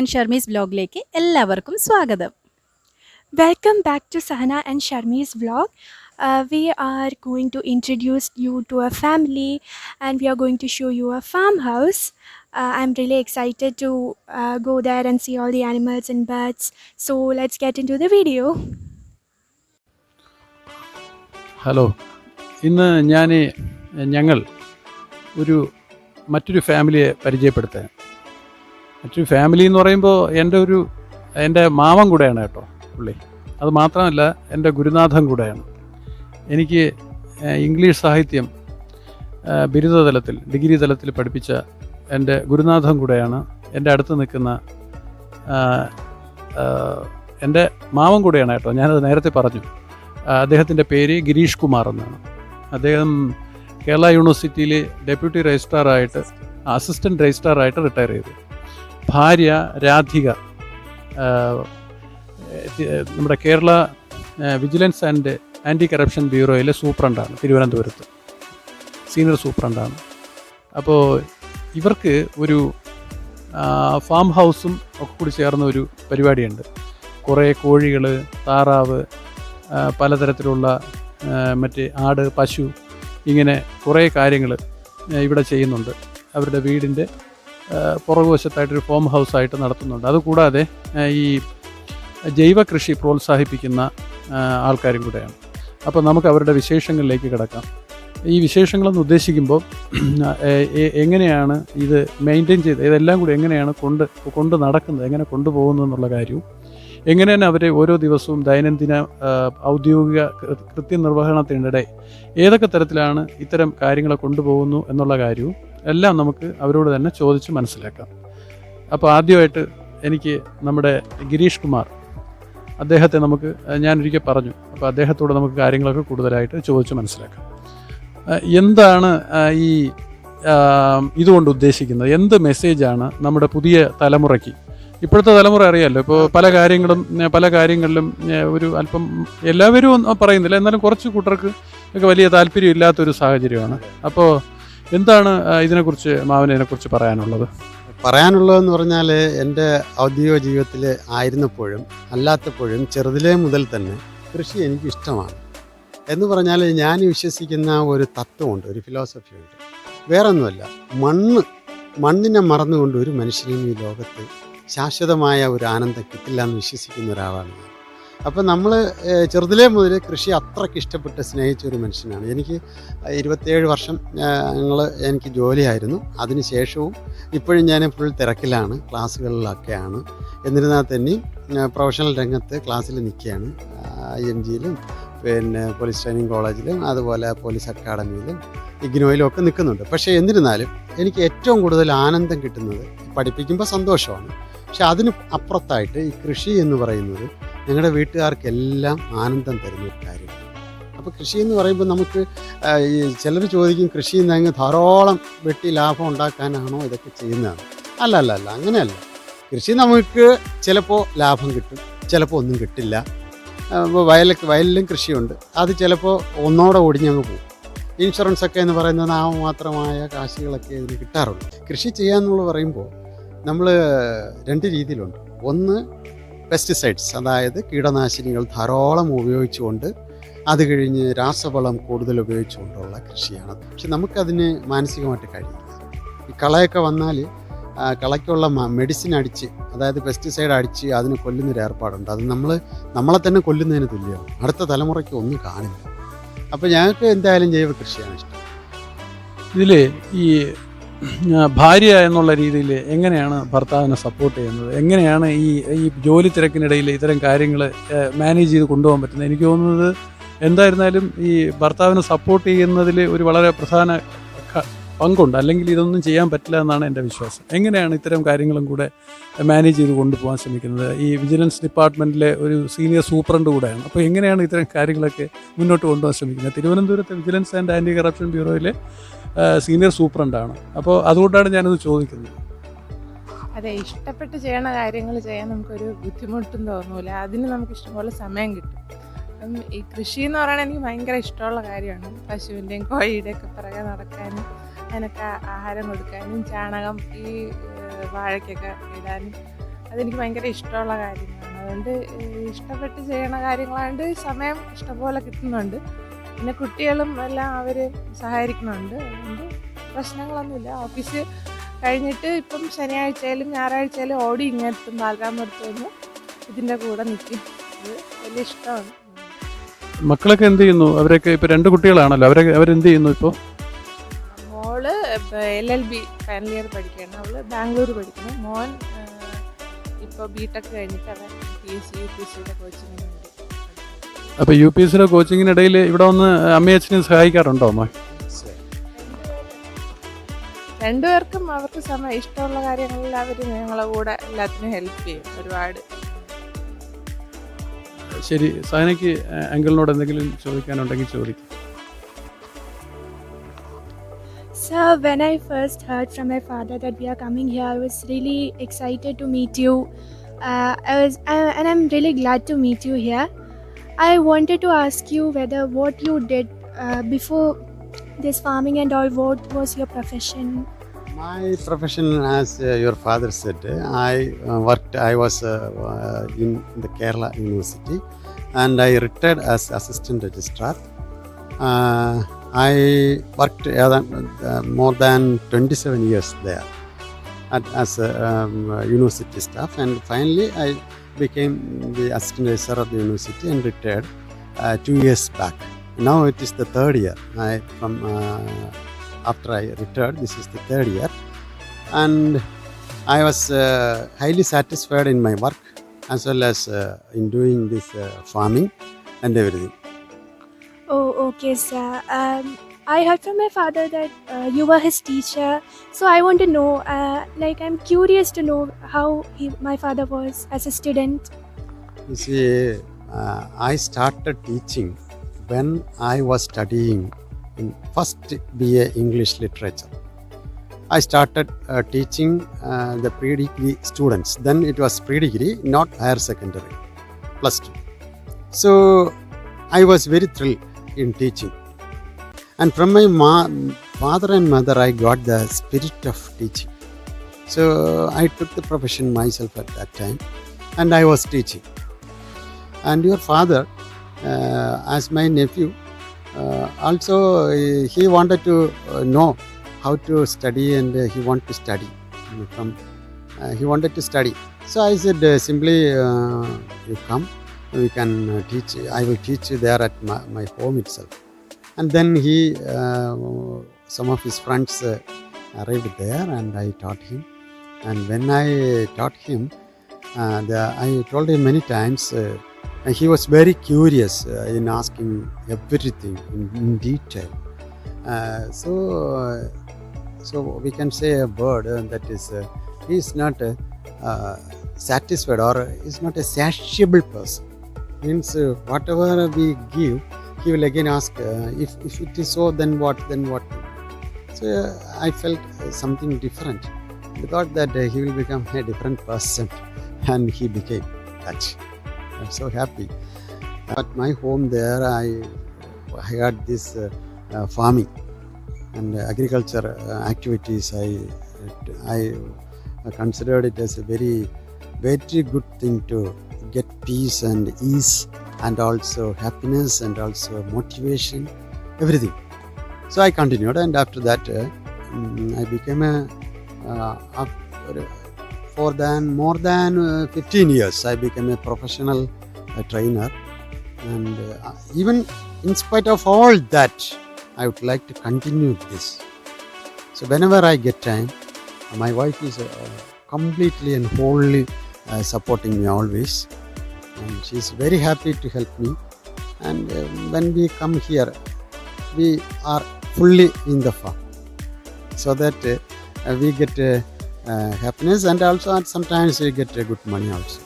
And ഷർമീസ് വ്ലോഗിലേക്ക് എല്ലാവർക്കും സ്വാഗതം. Welcome back to Sahana and Sharmi's vlog. We are going to introduce you to a family and we are going to show you a farmhouse. I'm really excited to go there and see all the animals and birds. So let's get into the video. Hello, ഇന്ന് ഞങ്ങൾ മറ്റൊരു ഫാമിലിയെ പരിചയപ്പെടുത്താൻ. മറ്റൊരു family എന്ന് പറയുമ്പോൾ എൻ്റെ മാമൻ കൂടെയാണ് കേട്ടോ പുള്ളി. അത് മാത്രമല്ല എൻ്റെ ഗുരുനാഥൻ കൂടെയാണ്. എനിക്ക് ഇംഗ്ലീഷ് സാഹിത്യം ഡിഗ്രി തലത്തിൽ പഠിപ്പിച്ച എൻ്റെ ഗുരുനാഥൻ കൂടെയാണ്. എൻ്റെ അടുത്ത് നിൽക്കുന്ന എൻ്റെ മാമൻ കൂടെയാണ് കേട്ടോ. ഞാനത് നേരത്തെ പറഞ്ഞു. അദ്ദേഹത്തിൻ്റെ പേര് ഗിരീഷ് കുമാർ എന്നാണ്. അദ്ദേഹം കേരള യൂണിവേഴ്സിറ്റിയിൽ ഡെപ്യൂട്ടി അസിസ്റ്റൻറ്റ് രജിസ്ട്രാറായിട്ട് റിട്ടയർ ചെയ്തു. ഭാര്യ രാധിക നമ്മുടെ Kerala vigilance and anti corruption ബ്യൂറോയിലെ സൂപ്രണ്ടാണ്, തിരുവനന്തപുരത്ത് സീനിയർ സൂപ്രണ്ടാണ്. അപ്പോൾ ഇവർക്ക് ഒരു ഫാം ഹൗസും ഒക്കെ കൂടി ചേർന്ന ഒരു പരിപാടിയുണ്ട്. കുറേ കോഴികൾ, താറാവ്, പലതരത്തിലുള്ള മറ്റ് ആട്, പശു, ഇങ്ങനെ കുറേ കാര്യങ്ങൾ ഇവിടെ ചെയ്യുന്നുണ്ട്. അവരുടെ വീടിൻ്റെ പുറകുവശത്തായിട്ടൊരു ഫാം ഹൗസായിട്ട് നടത്തുന്നുണ്ട്. അതുകൂടാതെ ഈ ജൈവ കൃഷി പ്രോത്സാഹിപ്പിക്കുന്ന ആൾക്കാരും കൂടെയാണ്. അപ്പോൾ നമുക്ക് അവരുടെ വിശേഷങ്ങളിലേക്ക് കിടക്കാം. ഈ വിശേഷങ്ങളെന്ന് ഉദ്ദേശിക്കുമ്പോൾ എങ്ങനെയാണ് ഇത് മെയിൻറ്റെയിൻ ചെയ്ത് ഇതെല്ലാം കൂടി എങ്ങനെയാണ് കൊണ്ട് നടക്കുന്നത്, എങ്ങനെ കൊണ്ടുപോകുന്നു എന്നുള്ള കാര്യവും, എങ്ങനെയാണ് അവരെ ഓരോ ദിവസവും ദൈനംദിന ഔദ്യോഗിക കൃത്യനിർവഹണത്തിനിടെ ഏതൊക്കെ തരത്തിലാണ് ഇത്തരം കാര്യങ്ങളെ കൊണ്ടുപോകുന്നു എന്നുള്ള കാര്യവും എല്ലാം നമുക്ക് അവരോട് തന്നെ ചോദിച്ച് മനസ്സിലാക്കാം. അപ്പോൾ ആദ്യമായിട്ട് എനിക്ക് നമ്മുടെ ഗിരീഷ് കുമാർ, അദ്ദേഹത്തെ ഞാനൊരിക്കൽ പറഞ്ഞു. അപ്പോൾ അദ്ദേഹത്തോട് നമുക്ക് കാര്യങ്ങളൊക്കെ കൂടുതലായിട്ട് ചോദിച്ച് മനസ്സിലാക്കാം. എന്താണ് ഈ ഇതുകൊണ്ട് ഉദ്ദേശിക്കുന്നത്, എന്ത് മെസ്സേജാണ് നമ്മുടെ പുതിയ തലമുറയ്ക്ക്? ഇപ്പോഴത്തെ തലമുറ അറിയാമല്ലോ, ഇപ്പോൾ പല കാര്യങ്ങളിലും ഒരു അല്പം എല്ലാവരും പറയുന്നില്ല, എന്നാലും കുറച്ച് കൂട്ടർക്ക് ഒക്കെ വലിയ താല്പര്യം ഇല്ലാത്തൊരു സാഹചര്യമാണ്. അപ്പോൾ എന്താണ് ഇതിനെക്കുറിച്ച് പറയാനുള്ളതെന്ന് പറഞ്ഞാൽ, എൻ്റെ ഔദ്യോഗിക ജീവിതത്തിൽ ആയിരുന്നപ്പോഴും അല്ലാത്തപ്പോഴും ചെറുതിലേ മുതൽ തന്നെ കൃഷി എനിക്ക് ഇഷ്ടമാണ്. എന്ന് പറഞ്ഞാൽ ഞാൻ വിശ്വസിക്കുന്ന ഒരു തത്വമുണ്ട്, ഒരു ഫിലോസഫിയുണ്ട്. വേറൊന്നുമല്ല, മണ്ണിനെ മറന്നുകൊണ്ട് ഒരു മനുഷ്യനും ഈ ലോകത്ത് ശാശ്വതമായ ഒരു ആനന്ദം കിട്ടില്ല എന്ന് വിശ്വസിക്കുന്ന ഒരാളാണ് ഞാൻ. അപ്പം നമ്മൾ ചെറുതിലേ മുതൽ കൃഷി അത്രയ്ക്ക് ഇഷ്ടപ്പെട്ട് സ്നേഹിച്ച ഒരു മനുഷ്യനാണ്. എനിക്ക് 27 വർഷം എനിക്ക് ജോലിയായിരുന്നു. അതിന് ശേഷവും ഇപ്പോഴും ഞാൻ ഫുൾ തിരക്കിലാണ്, ക്ലാസ്സുകളിലൊക്കെയാണ്. എന്നിരുന്നാൽ തന്നെ പ്രൊഫഷണൽ രംഗത്ത് ക്ലാസ്സിൽ നിൽക്കുകയാണ്. IMGയിലും പോലീസ് ട്രെയിനിങ് കോളേജിലും അതുപോലെ പോലീസ് അക്കാഡമിയിലും ഇഗ്നോയിലും ഒക്കെ നിൽക്കുന്നുണ്ട്. പക്ഷേ എന്നിരുന്നാലും എനിക്ക് ഏറ്റവും കൂടുതൽ ആനന്ദം കിട്ടുന്നത്, പഠിപ്പിക്കുമ്പോൾ സന്തോഷമാണ്, പക്ഷെ അതിന് അപ്പുറത്തായിട്ട് ഈ കൃഷി എന്ന് പറയുന്നത് ഞങ്ങളുടെ വീട്ടുകാർക്കെല്ലാം ആനന്ദം തരുന്ന ഒരു കാര്യമാണ്. അപ്പോൾ കൃഷി എന്ന് പറയുമ്പോൾ നമുക്ക് ഈ ചിലർ ചോദിക്കും, കൃഷി എന്നങ്ങ് ധാരാളം വെട്ടി ലാഭം ഉണ്ടാക്കാനാണോ ഇതൊക്കെ ചെയ്യുന്നതാണ്? അല്ല, അങ്ങനെയല്ല. കൃഷി നമുക്ക് ചിലപ്പോൾ ലാഭം കിട്ടും, ചിലപ്പോൾ ഒന്നും കിട്ടില്ല. വയലിലും കൃഷിയുണ്ട്, അത് ചിലപ്പോൾ ഒന്നോടെ ഒടിഞ്ഞങ്ങ് പോകും. ഇൻഷുറൻസൊക്കെ എന്ന് പറയുന്നത് നാമമാത്രമായ കാശുകളൊക്കെ ഇതിന് കിട്ടാറുള്ളൂ. കൃഷി ചെയ്യാമെന്നുള്ള പറയുമ്പോൾ നമ്മൾ 2 രീതിയിലുണ്ട്. ഒന്ന് പെസ്റ്റിസൈഡ്സ്, അതായത് കീടനാശിനികൾ ധാരാളം ഉപയോഗിച്ചുകൊണ്ട്, അത് കഴിഞ്ഞ് രാസവളം കൂടുതൽ ഉപയോഗിച്ചുകൊണ്ടുള്ള കൃഷിയാണ്. പക്ഷെ നമുക്കതിന് മാനസികമായിട്ട് കഴിയില്ല. ഈ കളയൊക്കെ വന്നാൽ കളയ്ക്കുള്ള മെഡിസിൻ അടിച്ച്, അതായത് പെസ്റ്റിസൈഡ് അടിച്ച് അതിനെ കൊല്ലുന്നൊരു ഏർപ്പാടുണ്ട്. അത് നമ്മളെ തന്നെ കൊല്ലുന്നതിന് തുല്യമാണ്. അടുത്ത തലമുറയ്ക്ക് ഒന്നും കാണില്ല. അപ്പോൾ ഞങ്ങൾക്ക് എന്തായാലും ജൈവ കൃഷിയാണ് ഇഷ്ടം. ഇതിൽ ഈ ഭാര്യ എന്നുള്ള രീതിയിൽ എങ്ങനെയാണ് ഭർത്താവിനെ സപ്പോർട്ട് ചെയ്യുന്നത്? എങ്ങനെയാണ് ഈ ജോലി തിരക്കിനിടയിൽ ഇത്തരം കാര്യങ്ങൾ മാനേജ് ചെയ്ത് കൊണ്ടുപോകാൻ പറ്റുന്നത്? എനിക്ക് തോന്നുന്നത് എന്തായിരുന്നാലും ഈ ഭർത്താവിനെ സപ്പോർട്ട് ചെയ്യുന്നതിൽ ഒരു വളരെ പ്രധാന പങ്കുണ്ട്, അല്ലെങ്കിൽ ഇതൊന്നും ചെയ്യാൻ പറ്റില്ല എന്നാണ് എൻ്റെ വിശ്വാസം. എങ്ങനെയാണ് ഇത്തരം കാര്യങ്ങളും കൂടെ മാനേജ് ചെയ്ത് കൊണ്ടുപോകാൻ ശ്രമിക്കുന്നത്? ഈ വിജിലൻസ് ഡിപ്പാർട്ട്മെൻറ്റിലെ ഒരു സീനിയർ സൂപ്രണ്ട് കൂടെയാണ്. അപ്പോൾ എങ്ങനെയാണ് ഇത്തരം കാര്യങ്ങളൊക്കെ മുന്നോട്ട് കൊണ്ടുപോകാൻ ശ്രമിക്കുന്നത്? തിരുവനന്തപുരത്തെ വിജിലൻസ് ആൻഡ് ആൻറ്റി കറപ്ഷൻ ബ്യൂറോയിലെ സീനിയർ സൂപ്രണ്ടാണ്. അപ്പോൾ അതുകൊണ്ടാണ് ഞാനത് ചോദിക്കുന്നത്. അതെ, ഇഷ്ടപ്പെട്ട് ചെയ്യണ കാര്യങ്ങൾ ചെയ്യാൻ നമുക്കൊരു ബുദ്ധിമുട്ടും തോന്നൂല. അതിന് നമുക്ക് ഇഷ്ടംപോലെ സമയം കിട്ടും. ഈ കൃഷി എന്ന് പറയുന്നത് എനിക്ക് ഭയങ്കര ഇഷ്ടമുള്ള കാര്യമാണ്. പശുവിൻ്റെയും കോഴിയുടെയും ഒക്കെ പിറകെ നടക്കാനും അതിനൊക്കെ ആഹാരം കൊടുക്കാനും ചാണകം ഈ വാഴയ്ക്കൊക്കെ ഇടാനും അതെനിക്ക് ഭയങ്കര ഇഷ്ടമുള്ള കാര്യങ്ങളാണ്. അതുകൊണ്ട് ഇഷ്ടപ്പെട്ട് ചെയ്യണ കാര്യങ്ങളായതുകൊണ്ട് സമയം ഇഷ്ടംപോലെ കിട്ടുന്നുണ്ട്. പിന്നെ കുട്ടികളും എല്ലാം അവർ സഹായിക്കുന്നുണ്ട്. അതുകൊണ്ട് പ്രശ്നങ്ങളൊന്നുമില്ല. ഓഫീസ് കഴിഞ്ഞിട്ട് ഇപ്പം ശനിയാഴ്ചയിലും ഞായറാഴ്ചയിലും ഓടി ഇങ്ങെത്തും, ബാലരാമപുരത്ത് വന്ന് ഇതിൻ്റെ കൂടെ നിൽക്കും. അത് വലിയ ഇഷ്ടമാണ്. മക്കളൊക്കെ എന്ത് ചെയ്യുന്നു? അവരൊക്കെ ഇപ്പോൾ 2 കുട്ടികളാണല്ലോ, അവരെന്ത് ചെയ്യുന്നു ഇപ്പോൾ? മോള് LLB ഫൈനൽ ഇയർ പഠിക്കുകയാണ്. അവൾ ബാംഗ്ലൂർ പഠിക്കുന്നു. മോൻ ഇപ്പോൾ BTech കഴിഞ്ഞിട്ട് അവൻ PSC UPSCയുടെ കോച്ചിങ്ങിന് വേണ്ടി. അപ്പോൾ UPSCയുടെ കോച്ചിങ്ങിനിടയിൽ ഇവിടെ വന്ന് അമ്മയും അച്ഛനും സഹായിക്കാറുണ്ടോ അമ്മ? രണ്ടുപേർക്കും അവർക്ക് ഇഷ്ടമുള്ള കാര്യങ്ങളിൽ അവർ ഞങ്ങളെ കൂടെ എല്ലാത്തിനും ഹെൽപ്പ് ചെയ്യും ഒരുപാട്. ശരി, സഹനയ്ക്ക് അങ്കിളിനോട് എന്തെങ്കിലും ചോദിക്കാനുണ്ടെങ്കിൽ ചോദിക്കും. So when I first heard from my father that we are coming here, I was really excited to meet you. And I'm really glad to meet you here. I wanted to ask you whether what you did before this farming and all, what was your profession? My profession, as your father said, I was in the Kerala University, and I retired as assistant registrar. I worked more than 27 years there as a university staff, and finally I became the assistant registrar of the university and retired 2 years back. Now it is the 3rd year. After I retired, this is the 3rd year, and I was highly satisfied in my work as well as in doing this farming and everything. Oh, okay, sir. I heard from my father that you were his teacher, so I want to know, I'm curious to know how my father was as a student. You see, I started teaching when I was studying in first BA English Literature. I started teaching the pre-degree students. Then it was pre-degree, not higher secondary, +2. So I was very thrilled in teaching. And from my father and mother, I got the spirit of teaching. So I took the profession myself at that time, and I was teaching. And your father, as my nephew, also he wanted to know how to study, and he wanted to study. He wanted to study. So I said, simply you come, we can teach. I will teach you there at my home itself. And then some of his friends arrived there, and I taught him. And when I taught him, I told him many times, and he was very curious in asking everything in detail. So we can say a word that is, he is not satisfied, or is not a satiable person. Means whatever we give, he will again ask, if it is so, then what? So I felt something different. I thought that he will become a different person, and he became that. I'm so happy. At my home there, I had this farming and agriculture activities. I considered it as a very, very good thing to get peace and ease, and also happiness, and also motivation, everything. So I continued, and after that I became more than 15 years I became a professional trainer. And even in spite of all that, I would like to continue this. So whenever I get time, my wife is completely and wholly supporting me always, and she is very happy to help me. And when we come here, we are fully in the farm, so that we get happiness, and also sometimes we get good money also.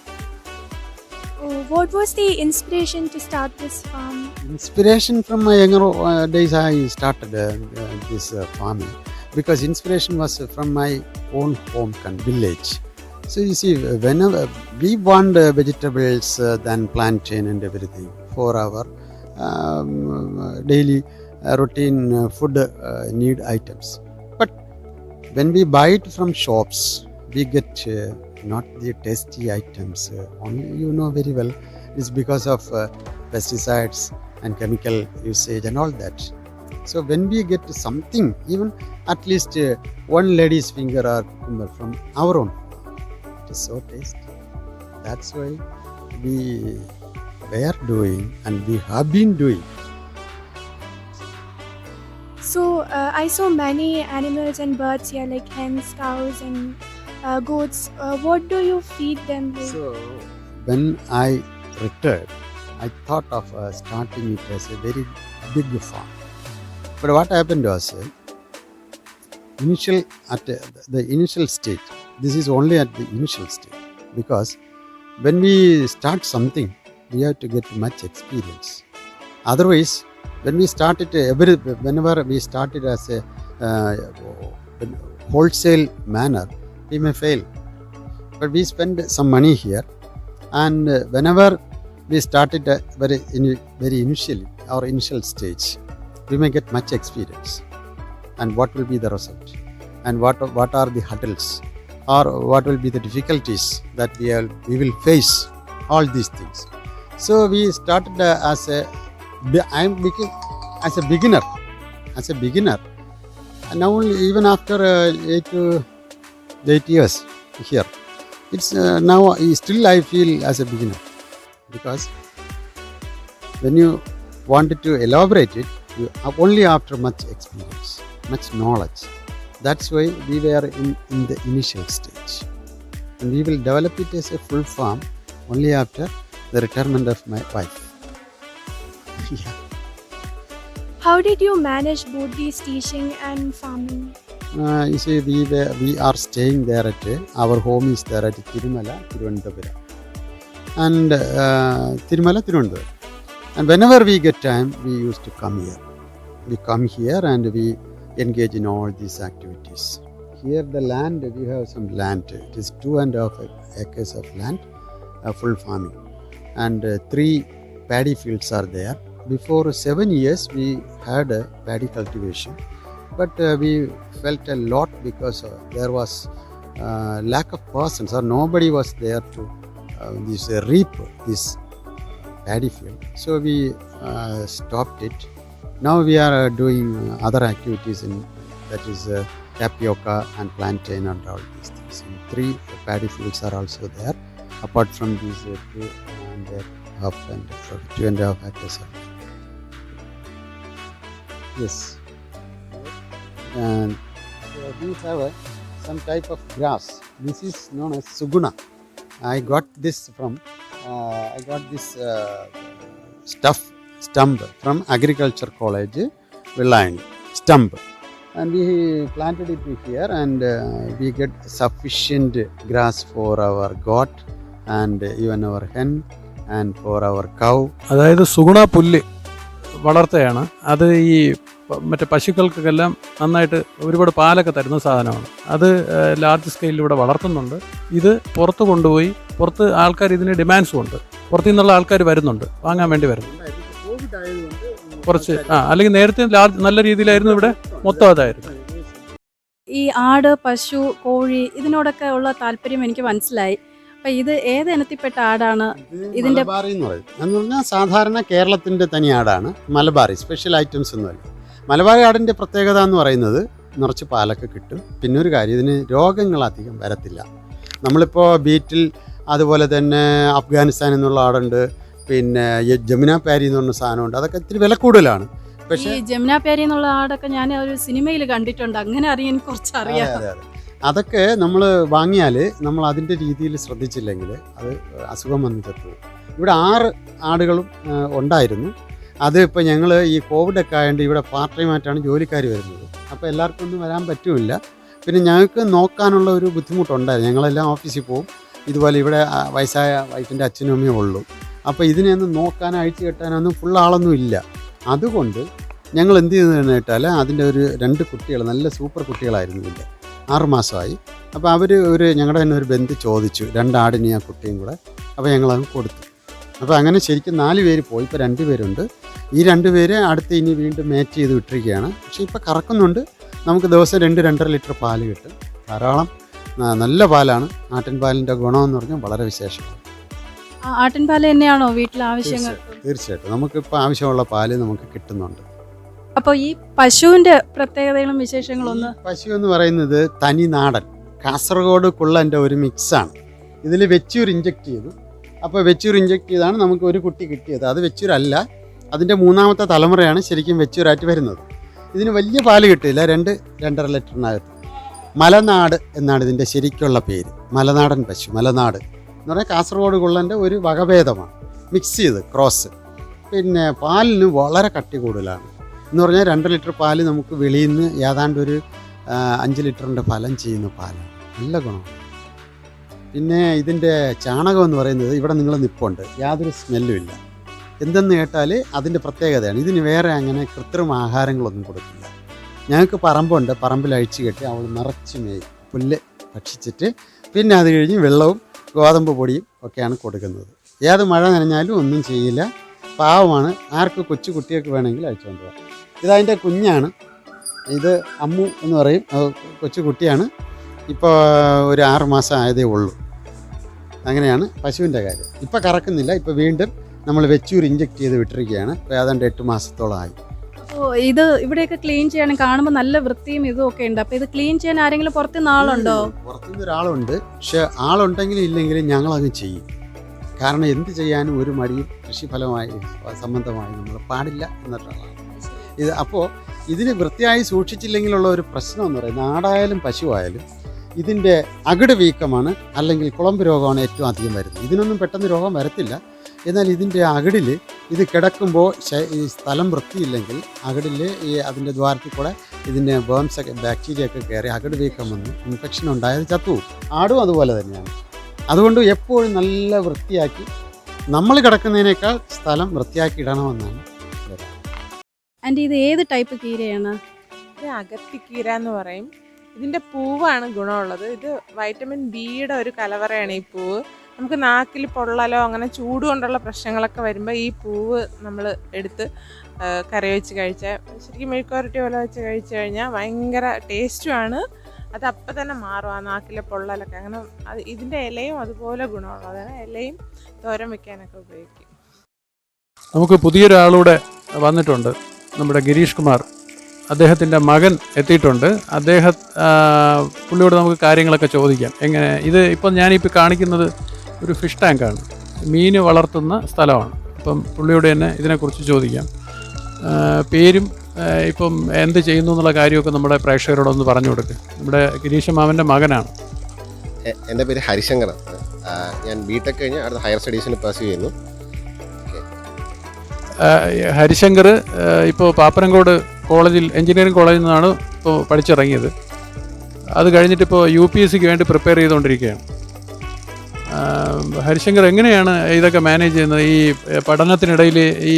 What was the inspiration to start this farm? Inspiration from my younger days, I started this farming, because inspiration was from my own home village. So you see, whenever we want vegetables, then plantain and everything for our daily routine food need items. But when we buy it from shops, we get not the tasty items. Only you know very well it's because of pesticides and chemical usage and all that. So when we get something, even at least one lady's finger or cucumber from our own, it is so tasty. That's why we were doing and we have been doing. So I saw many animals and birds here, like hens, cows, and goats. What do you feed them with? So when I retired, I thought of starting it as a very big farm. But what happened was, at the initial stage, this is only at the initial stage, because when we start something, we have to get much experience. Otherwise, when we started, whenever we started as a wholesale manner, we may fail. But we spend some money here, and whenever we started very initially, our initial stage, we may get much experience. And what will be the result? And what are the hurdles? Or what will be the difficulties that we will face? All these things. So we started as a beginner. And now even after 8 years here, it's now still I feel as a beginner, because when you wanted to elaborate it, only after much experience, much knowledge. That's why we were in the initial stage. And we will develop it as a full farm only after the retirement of my wife. Yeah. How did you manage both these teaching and farming? You see, we are staying there at our home is there at Tirumala, Tirunelveli. And Tirumala, Tirunelveli. And whenever we get time, we used to come here. We come here and we engage in all these activities. Here the land, we have some land. It is 2.5 acres of land, full farming. And 3 paddy fields are there. Before 7 years, we had a paddy cultivation. But we felt a lot because there was lack of persons, or nobody was there to reap this paddy field. So we stopped it. Now we are doing other activities, that is tapioca and plantain and all these things. And 3 paddy fields are also there, apart from these 2.5 acres. Yes. And we have some type of grass. This is known as suguna. I got this stump from Agriculture College, Villayani. Stump. And we planted it here, and we get sufficient grass for our goat and even our hen and for our cow. അതായത് സുഗുണ പുല്ല് വളർത്തുകയാണ്. അത് ഈ മറ്റേ പശുക്കൾക്കെല്ലാം നന്നായിട്ട് ഒരുപാട് പാലൊക്കെ തരുന്ന സാധനമാണ്. അത് ലാർജ് സ്കെയിലിൽ ഇവിടെ വളർത്തുന്നുണ്ട്. ഇത് പുറത്ത് കൊണ്ടുപോയി, പുറത്ത് ആൾക്കാർ ഇതിന് ഡിമാൻഡ്സും ഉണ്ട്. പുറത്തു നിന്നുള്ള ആൾക്കാർ വരുന്നുണ്ട്, വാങ്ങാൻ വേണ്ടി വരുന്നുണ്ട്. കുറച്ച് അല്ലെങ്കിൽ നേരത്തെ നല്ല രീതിയിലായിരുന്നു, ഇവിടെ മൊത്തം അതായിരുന്നു. ഈ ആട്, പശു, കോഴി ഇതിനോടൊക്കെ ഉള്ള താല്പര്യം എനിക്ക് മനസ്സിലായി. അപ്പം ഇത് ഏത് ഇനത്തിൽപ്പെട്ട ആടാണ്? ഇതിന്റെ മലബാറി എന്ന് പറയും. എന്ന് പറഞ്ഞാൽ സാധാരണ കേരളത്തിന്റെ തനി ആടാണ് മലബാറി. സ്പെഷ്യൽ ഐറ്റംസ് ഒന്നുമല്ല. മലബാറി ആടിന്റെ പ്രത്യേകത എന്ന് പറയുന്നത് നിറച്ച് പാലൊക്കെ കിട്ടും. പിന്നെ ഒരു കാര്യം, ഇതിന് രോഗങ്ങൾ അധികം വരത്തില്ല. നമ്മളിപ്പോൾ ബീറ്റിൽ, അതുപോലെ തന്നെ അഫ്ഗാനിസ്ഥാനിൽ നിന്നുള്ള ആടുണ്ട്, പിന്നെ ജമുന പാരി എന്ന് പറഞ്ഞ സാധനമുണ്ട്. അതൊക്കെ ഇത്തിരി വില കൂടുതലാണ്. പക്ഷേ ഈ ജമുന പാരി എന്നുള്ള ആടൊക്കെ ഞാൻ ഒരു സിനിമയിൽ കണ്ടിട്ടുണ്ട്, അങ്ങനെ അറിയാൻ കുറച്ച് അറിയാം. അതൊക്കെ നമ്മൾ വാങ്ങിയാൽ നമ്മൾ അതിൻ്റെ രീതിയിൽ ശ്രദ്ധിച്ചില്ലെങ്കിൽ അത് അസുഖം വന്ന് ചത്തുപോകും. ഇവിടെ 6 ആടുകളും ഉണ്ടായിരുന്നു. അത് ഇപ്പോൾ ഞങ്ങൾ ഈ കോവിഡൊക്കെ ആയതുകൊണ്ട് ഇവിടെ പാർട്ട് ടൈമായിട്ടാണ് ജോലിക്കാർ വരുന്നത്. അപ്പോൾ എല്ലാവർക്കും ഒന്നും വരാൻ പറ്റുമില്ല. പിന്നെ ഞങ്ങൾക്ക് നോക്കാനുള്ള ഒരു ബുദ്ധിമുട്ടുണ്ടായിരുന്നു. ഞങ്ങളെല്ലാം ഓഫീസിൽ പോകും. ഇതുപോലെ ഇവിടെ വയസ്സായ വൈഫിൻ്റെ അച്ഛനും അമ്മയും ഉള്ളൂ. അപ്പോൾ ഇതിനെയൊന്നും നോക്കാനോ അഴിച്ചു കെട്ടാനൊന്നും ഫുൾ ആളൊന്നും ഇല്ല. അതുകൊണ്ട് ഞങ്ങൾ എന്ത് ചെയ്തതെന്ന് കേട്ടാൽ, അതിൻ്റെ ഒരു 2 കുട്ടികൾ, നല്ല സൂപ്പർ കുട്ടികളായിരുന്നു. ഇതിൻ്റെ 6 മാസമായി. അപ്പോൾ അവർ ഞങ്ങളുടെ തന്നെ ഒരു ബന്ധു ചോദിച്ചു, 2 ആടിനെ ആ കുട്ടിയും കൂടെ. അപ്പോൾ ഞങ്ങളത് കൊടുത്തു. അപ്പോൾ അങ്ങനെ ശരിക്കും 4 പേര് പോയി. ഇപ്പോൾ 2 പേരുണ്ട്. ഈ 2 പേര് അടുത്ത് ഇനി വീണ്ടും മേറ്റ് ചെയ്ത് വിട്ടിരിക്കുകയാണ്. പക്ഷേ ഇപ്പോൾ കറക്കുന്നുണ്ട്. നമുക്ക് ദിവസം 2-2.5 ലിറ്റർ പാല് കിട്ടും. ധാരാളം നല്ല പാലാണ്. ആട്ടിൻ പാലിൻ്റെ ഗുണമെന്ന് പറഞ്ഞാൽ വളരെ വിശേഷമാണ്. ആട്ടിൻപാല് തന്നെയാണോ വീട്ടിലെ ആവശ്യങ്ങൾക്ക്? തീർച്ചയായിട്ടും നമുക്കിപ്പോൾ ആവശ്യമുള്ള പാല് നമുക്ക് കിട്ടുന്നുണ്ട്. അപ്പോൾ ഈ പശുവിന്റെ പ്രത്യേകതകളും വിശേഷങ്ങളും ഒന്ന്. പശു എന്ന് പറയുന്നത് തനി നാടൻ കാസർഗോഡ് കുള്ളൻ്റെ ഒരു മിക്സാണ്. ഇതിൽ വെച്ചൂർ ഇഞ്ചെക്ട് ചെയ്തു. അപ്പോൾ വെച്ചൂർ ഇഞ്ചെക്ട് ചെയ്താണ് നമുക്ക് ഒരു കുട്ടി കിട്ടിയത്. അത് വെച്ചൂരല്ല, അതിൻ്റെ 3ാമത്തെ തലമുറയാണ് ശരിക്കും വെച്ചൂരായിട്ട് വരുന്നത്. ഇതിന് വലിയ പാല് കിട്ടില്ല, 2-2.5 ലിറ്ററിനകത്ത്. മലനാട് എന്നാണ് ഇതിൻ്റെ ശരിക്കുള്ള പേര്. മലനാടൻ പശു, മലനാട് എന്ന് പറഞ്ഞാൽ കാസർഗോഡ് കുള്ളൻ്റെ ഒരു വകഭേദമാണ്, മിക്സ് ചെയ്ത് ക്രോസ്. പിന്നെ പാലിന് വളരെ കട്ടി കൂടുതലാണ് എന്ന് പറഞ്ഞാൽ 2 ലിറ്റർ പാല് നമുക്ക് വെളിയിൽ നിന്ന് ഏതാണ്ട് ഒരു 5 ലിറ്ററിൻ്റെ ഫലം ചെയ്യുന്ന പാലാണ്. നല്ല ഗുണമാണ്. പിന്നെ ഇതിൻ്റെ ചാണകം എന്ന് പറയുന്നത് ഇവിടെ നിങ്ങൾ നിപ്പുണ്ട്, യാതൊരു സ്മെല്ലും ഇല്ല. എന്തെന്ന് കേട്ടാൽ അതിൻ്റെ പ്രത്യേകതയാണ്. ഇതിന് വേറെ അങ്ങനെ കൃത്രിമ ആഹാരങ്ങളൊന്നും കൊടുക്കില്ല. ഞങ്ങൾക്ക് പറമ്പുണ്ട്, പറമ്പിൽ അഴിച്ചു കെട്ടി അവൾ നിറച്ച് മേയും, പുല്ല് ഭക്ഷിച്ചിട്ട് പിന്നെ അത് കഴിഞ്ഞ് വെള്ളവും ഗോതമ്പ് പൊടിയും ഒക്കെയാണ് കൊടുക്കുന്നത്. ഏത് മഴ നനഞ്ഞാലും ഒന്നും ചെയ്യില്ല, പാവമാണ്. ആർക്ക് കൊച്ചു കുട്ടിയൊക്കെ വേണമെങ്കിൽ അഴിച്ചുകൊണ്ട് പോകാം. ഇതതിൻ്റെ കുഞ്ഞാണ്, ഇത് അമ്മു എന്ന് പറയും, കൊച്ചു കുട്ടിയാണ്. ഇപ്പോൾ ഒരു 6 മാസം ആയതേ ഉള്ളൂ. അങ്ങനെയാണ് പശുവിൻ്റെ കാര്യം. ഇപ്പോൾ കറക്കുന്നില്ല, ഇപ്പോൾ വീണ്ടും നമ്മൾ വെച്ചൂർ ഇഞ്ചെക്ട് ചെയ്ത് വിട്ടിരിക്കുകയാണ്. ഇപ്പോൾ ഏതാണ്ട് 8 മാസത്തോളമായി. അപ്പോൾ ഇത് ഇവിടെയൊക്കെ ക്ലീൻ ചെയ്യാൻ കാണുമ്പോൾ നല്ല വൃത്തിയും ഇതും ഒക്കെ ഉണ്ട്. അപ്പോൾ ഇത് ക്ലീൻ ചെയ്യാൻ ആരെങ്കിലും പുറത്തുനിന്ന് ആളുണ്ടോ? പുറത്തുനിന്ന് ഒരാളുണ്ട്, പക്ഷെ ആളുണ്ടെങ്കിലും ഇല്ലെങ്കിലും ഞങ്ങളങ്ങ് ചെയ്യും. കാരണം എന്ത് ചെയ്യാനും ഒരു മടിയും കൃഷിഫലമായി സംബന്ധമായി നമ്മൾ പാടില്ല എന്നിട്ടുള്ളതാണ് ഇത്. അപ്പോൾ ഇതിന് വൃത്തിയായി സൂക്ഷിച്ചില്ലെങ്കിലുള്ള ഒരു പ്രശ്നം എന്ന് പറയുന്നത്, ആടായാലും പശുവായാലും ഇതിൻ്റെ അകിട് വീക്കമാണ്, അല്ലെങ്കിൽ കുളമ്പ് രോഗമാണ് ഏറ്റവും അധികം വരുന്നത്. ഇതിനൊന്നും പെട്ടെന്ന് രോഗം വരത്തില്ല. എന്നാൽ ഇതിൻ്റെ അകിടിൽ ഇത് കിടക്കുമ്പോൾ ഈ സ്ഥലം വൃത്തിയില്ലെങ്കിൽ അകിടിൽ ഈ അതിൻ്റെ ദ്വാരത്തിൽ കൂടെ ഇതിൻ്റെ ബേംസൊക്കെ ബാക്ടീരിയ ഒക്കെ കയറി അകിട് വീക്കം വന്ന് ഇൻഫെക്ഷൻ ഉണ്ടായത് ചത്തുപോകും. ആടും അതുപോലെ തന്നെയാണ്. അതുകൊണ്ട് എപ്പോഴും നല്ല വൃത്തിയാക്കി, നമ്മൾ കിടക്കുന്നതിനേക്കാൾ സ്ഥലം വൃത്തിയാക്കി ഇടണമെന്നാണ്. ആൻറ്റി ഇത് ഏത് ടൈപ്പ് കീരയാണ്? ഇത് അകത്തിക്കീര എന്ന് പറയും. ഇതിൻ്റെ പൂവാണ് ഗുണമുള്ളത്. ഇത് വൈറ്റമിൻ ബിയുടെ ഒരു കലവറയാണ് ഈ പൂവ്. നമുക്ക് നാക്കിൽ പൊള്ളലോ അങ്ങനെ ചൂട് കൊണ്ടുള്ള പ്രശ്നങ്ങളൊക്കെ വരുമ്പോൾ ഈ പൂവ് നമ്മൾ എടുത്ത് കറി വെച്ച് കഴിച്ചാൽ, ശരിക്കും മെഴുക്കുവരട്ടി പോലെ വെച്ച് കഴിച്ചു കഴിഞ്ഞാൽ ഭയങ്കര ടേസ്റ്റുമാണ്. അത് അപ്പം തന്നെ മാറും ആ നാക്കിലെ പൊള്ളലൊക്കെ. അങ്ങനെ അത് ഇതിൻ്റെ ഇലയും അതുപോലെ ഗുണമുള്ളതാണ്. ഇലയും തോരൻ വെക്കാനൊക്കെ ഉപയോഗിക്കും. നമുക്ക് പുതിയൊരാളൂടെ വന്നിട്ടുണ്ട്, നമ്മുടെ ഗിരീഷ് കുമാർ. അദ്ദേഹത്തിൻ്റെ മകൻ എത്തിയിട്ടുണ്ട്. പുള്ളിയോട് നമുക്ക് കാര്യങ്ങളൊക്കെ ചോദിക്കാം. എങ്ങനെ ഇത് ഇപ്പം ഞാനിപ്പോൾ കാണിക്കുന്നത് ഒരു ഫിഷ് ടാങ്കാണ്, മീൻ വളർത്തുന്ന സ്ഥലമാണ്. അപ്പം പുള്ളിയോട് തന്നെ ഇതിനെക്കുറിച്ച് ചോദിക്കാം. പേരും ഇപ്പം എന്ത് ചെയ്യുന്നു എന്നുള്ള കാര്യമൊക്കെ നമ്മുടെ പ്രേക്ഷകരോടൊന്ന് പറഞ്ഞു കൊടുക്കുക. നമ്മുടെ ഗിരീഷ് മാമൻ്റെ മകനാണ്. എൻ്റെ പേര് ഹരിശങ്കറാണ്. ഞാൻ ബിടെക് കഴിഞ്ഞ് അടുത്ത ഹയർ സ്റ്റഡീസിന് പർസ്യൂ ചെയ്യുന്നു. ഹരിശങ്കർ ഇപ്പോൾ പാപ്പനംകോട് കോളേജിൽ, എഞ്ചിനീയറിംഗ് കോളേജിൽ നിന്നാണ് ഇപ്പോൾ പഠിച്ചിറങ്ങിയത്. അത് കഴിഞ്ഞിട്ടിപ്പോൾ UPSCക്ക് വേണ്ടി പ്രിപ്പയർ ചെയ്തുകൊണ്ടിരിക്കുകയാണ്. ഹരിശങ്കർ എങ്ങനെയാണ് ഇതൊക്കെ മാനേജ് ചെയ്യുന്നത്? ഈ പഠനത്തിനിടയിൽ ഈ